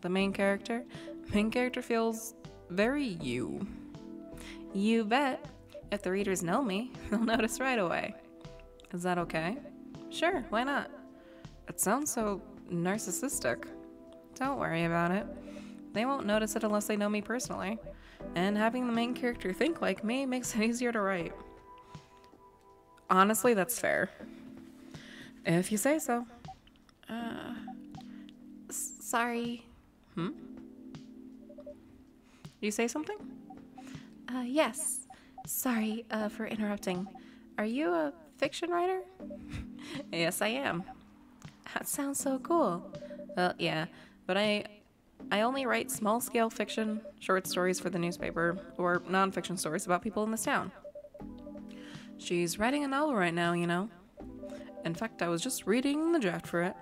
The main character? Main character feels very you. You bet. If the readers know me, they'll notice right away. Is that okay? Sure, why not? It sounds so narcissistic. Don't worry about it. They won't notice it unless they know me personally. And having the main character think like me makes it easier to write. Honestly, that's fair. If you say so. Sorry. You say something? Yes. Sorry, for interrupting. Are you a fiction writer? Yes, I am. That sounds so cool. Well, yeah. But I only write small-scale fiction, short stories for the newspaper, or non-fiction stories about people in this town. She's writing a novel right now, you know. In fact, I was just reading the draft for it.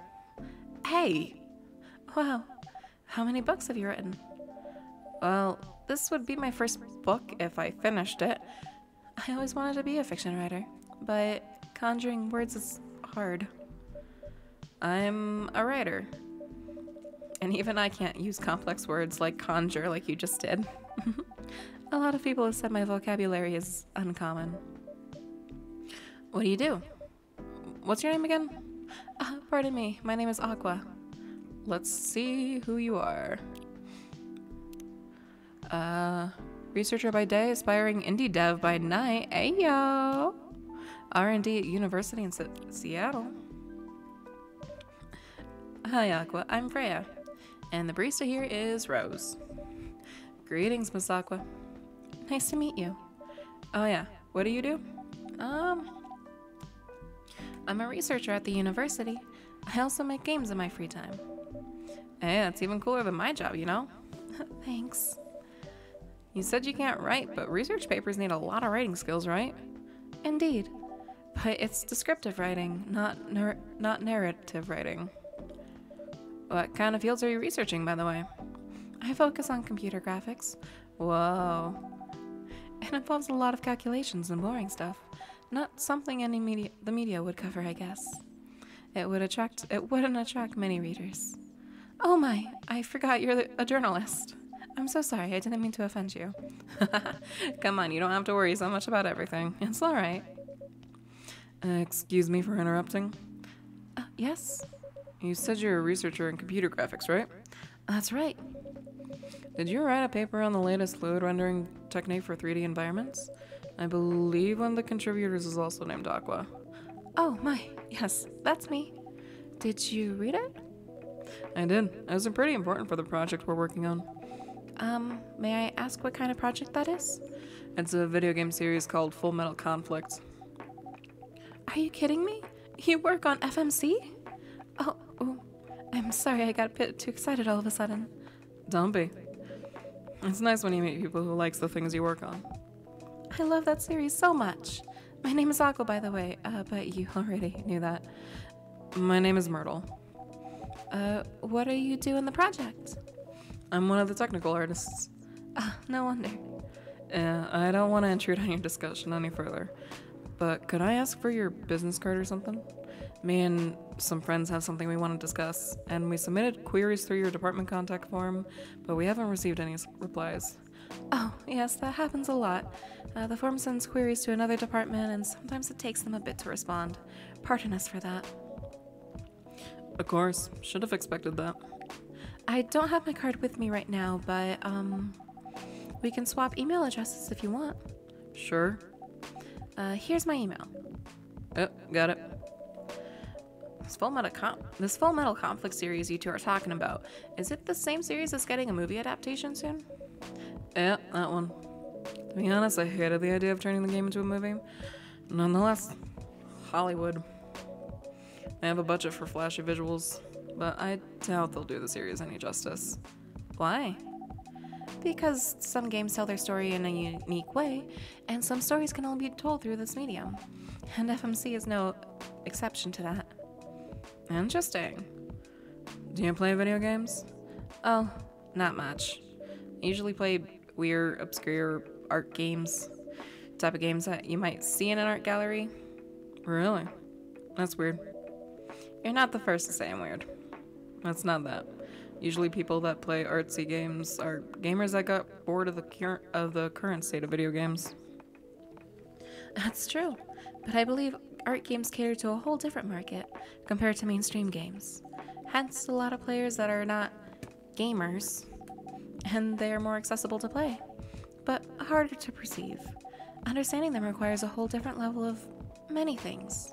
Hey! Wow. How many books have you written? Well, this would be my first book if I finished it. I always wanted to be a fiction writer, but conjuring words is hard. I'm a writer. And even I can't use complex words like conjure like you just did. A lot of people have said my vocabulary is uncommon. What do you do? What's your name again? Pardon me, my name is Aqua. Let's see who you are. Researcher by day, aspiring indie dev by night. Ayo! R&D at University in Seattle. Hi, Aqua. I'm Freya. And the barista here is Rose. Greetings, Miss Aqua. Nice to meet you. Oh yeah, what do you do? I'm a researcher at the university. I also make games in my free time. Hey, that's even cooler than my job, you know? Thanks. You said you can't write, but research papers need a lot of writing skills, right? Indeed. But it's descriptive writing, not narrative writing. What kind of fields are you researching, by the way? I focus on computer graphics. Whoa. It involves a lot of calculations and boring stuff. Not something the media would cover, I guess. It wouldn't attract many readers. Oh my, I forgot you're a journalist. I'm so sorry, I didn't mean to offend you. Come on, you don't have to worry so much about everything. It's alright. Excuse me for interrupting. Yes? You said you're a researcher in computer graphics, right? That's right. Did you write a paper on the latest fluid rendering technique for 3D environments? I believe one of the contributors is also named Aqua. Oh my, yes, that's me. Did you read it? I did. It was pretty important for the project we're working on. May I ask what kind of project that is? It's a video game series called Full Metal Conflict. Are you kidding me? You work on FMC? Oh, I'm sorry I got a bit too excited all of a sudden. Don't be. It's nice when you meet people who likes the things you work on. I love that series so much. My name is Aqua, by the way, but you already knew that. My name is Myrtle. What do you do in the project? I'm one of the technical artists. No wonder. I don't want to intrude on your discussion any further, but could I ask for your business card or something? Me and some friends have something we want to discuss, and we submitted queries through your department contact form, but we haven't received any replies. Oh, yes, that happens a lot. The form sends queries to another department, and sometimes it takes them a bit to respond. Pardon us for that. Of course, should have expected that. I don't have my card with me right now, but, we can swap email addresses if you want. Sure. Here's my email. Oh, got it. This Full Metal Conflict series you two are talking about, is it the same series that's getting a movie adaptation soon? Yeah, that one. To be honest, I hated the idea of turning the game into a movie. Nonetheless, Hollywood. They have a budget for flashy visuals, but I doubt they'll do the series any justice. Why? Because some games tell their story in a unique way, and some stories can only be told through this medium. And FMC is no exception to that. Interesting. Do you play video games? Oh, not much. I usually play weird, obscure art games. Type of games that you might see in an art gallery. Really? That's weird. You're not the first to say I'm weird. That's not that. Usually people that play artsy games are gamers that got bored of the current state of video games. That's true, but I believe art games cater to a whole different market compared to mainstream games. Hence, a lot of players that are not gamers, and they are more accessible to play, but harder to perceive. Understanding them requires a whole different level of many things.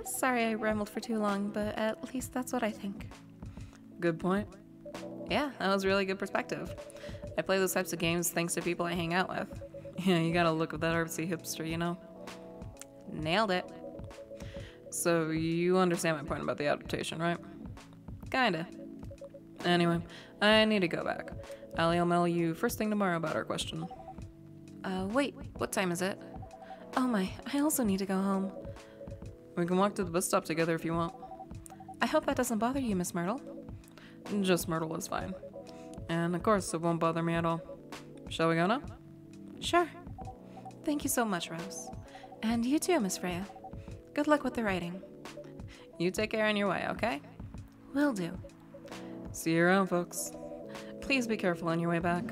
Sorry I rambled for too long, but at least that's what I think. Good point. Yeah, that was really good perspective. I play those types of games thanks to people I hang out with. Yeah, you gotta look at that artsy hipster, you know? Nailed it. So, you understand my point about the adaptation, right? Kinda. Anyway, I need to go back. I'll email you first thing tomorrow about our question. Wait, what time is it? Oh my, I also need to go home. We can walk to the bus stop together if you want. I hope that doesn't bother you, Miss Myrtle. Just Myrtle is fine. And of course, it won't bother me at all. Shall we go now? Sure. Thank you so much, Rose. And you too, Miss Freya. Good luck with the writing. You take care on your way, okay? Will do. See you around, folks. Please be careful on your way back.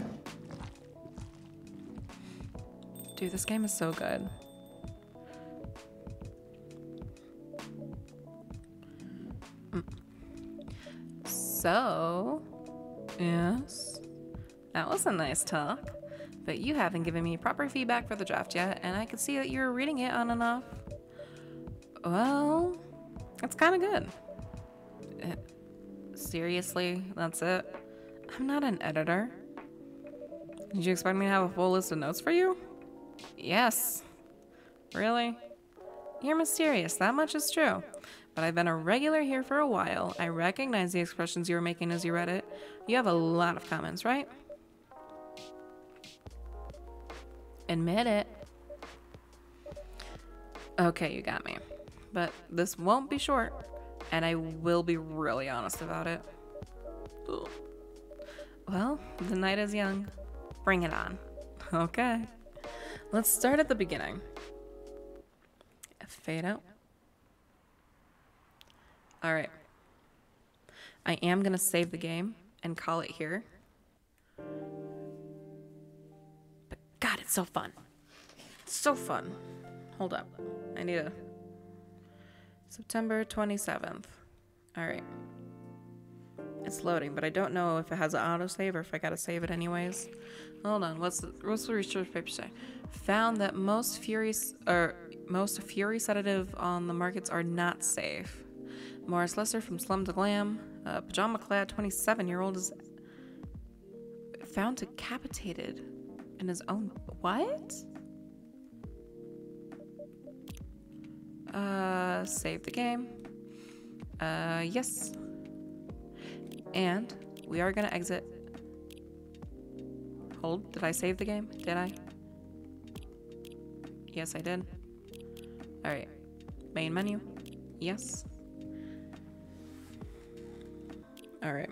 Dude, this game is so good. So, yes, that was a nice talk, but you haven't given me proper feedback for the draft yet, and I could see that you're reading it on and off. Well, it's kind of good. Seriously, that's it? I'm not an editor. Did you expect me to have a full list of notes for you? Yes. Really? You're mysterious, that much is true. But I've been a regular here for a while. I recognize the expressions you were making as you read it. You have a lot of comments, right? Admit it. Okay, you got me. But this won't be short, and I will be really honest about it. Ugh. Well, the night is young. Bring it on. Okay. Let's start at the beginning. Fade out. Alright. I am going to save the game and call it here. But God, it's so fun. It's so fun. Hold up. I need a... September 27th. Alright. It's loading, but I don't know if it has an autosave or if I gotta save it anyways. Hold on. What's the research paper say? Found that most fury sedative on the markets are not safe. Morris Lesser from Slum to Glam. A pajama-clad 27-year-old is found decapitated in his own... What? Save the game. Yes. And we are gonna exit. Hold, did I save the game? Did I? Yes, I did. Alright. Main menu. Yes. Alright.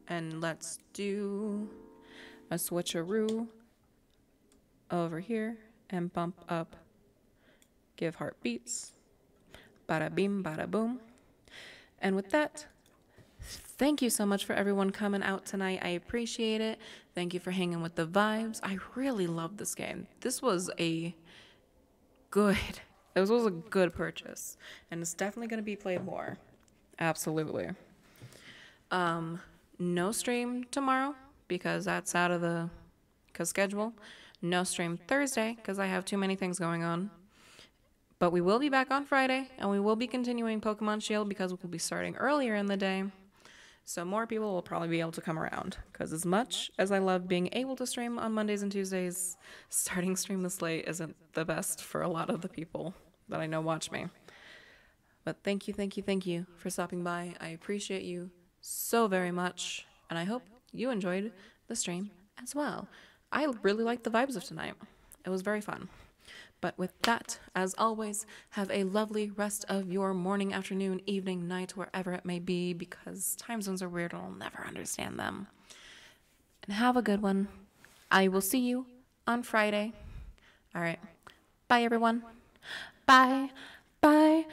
And let's do a switcheroo over here and bump up give heartbeats. Bada bing, bada boom. And with that, thank you so much for everyone coming out tonight. I appreciate it. Thank you for hanging with the vibes. I really love this game. This was a good purchase. And it's definitely going to be played more. Absolutely. No stream tomorrow because that's out of the schedule. No stream Thursday because I have too many things going on. But we will be back on Friday, and we will be continuing Pokemon Shield because we'll be starting earlier in the day. So more people will probably be able to come around. Because as much as I love being able to stream on Mondays and Tuesdays, starting stream this late isn't the best for a lot of the people that I know watch me. But thank you for stopping by. I appreciate you so very much, and I hope you enjoyed the stream as well. I really liked the vibes of tonight. It was very fun. But with that, as always, have a lovely rest of your morning, afternoon, evening, night, wherever it may be, because time zones are weird and I'll never understand them. And have a good one. I will see you on Friday. All right. Bye, everyone. Bye. Bye.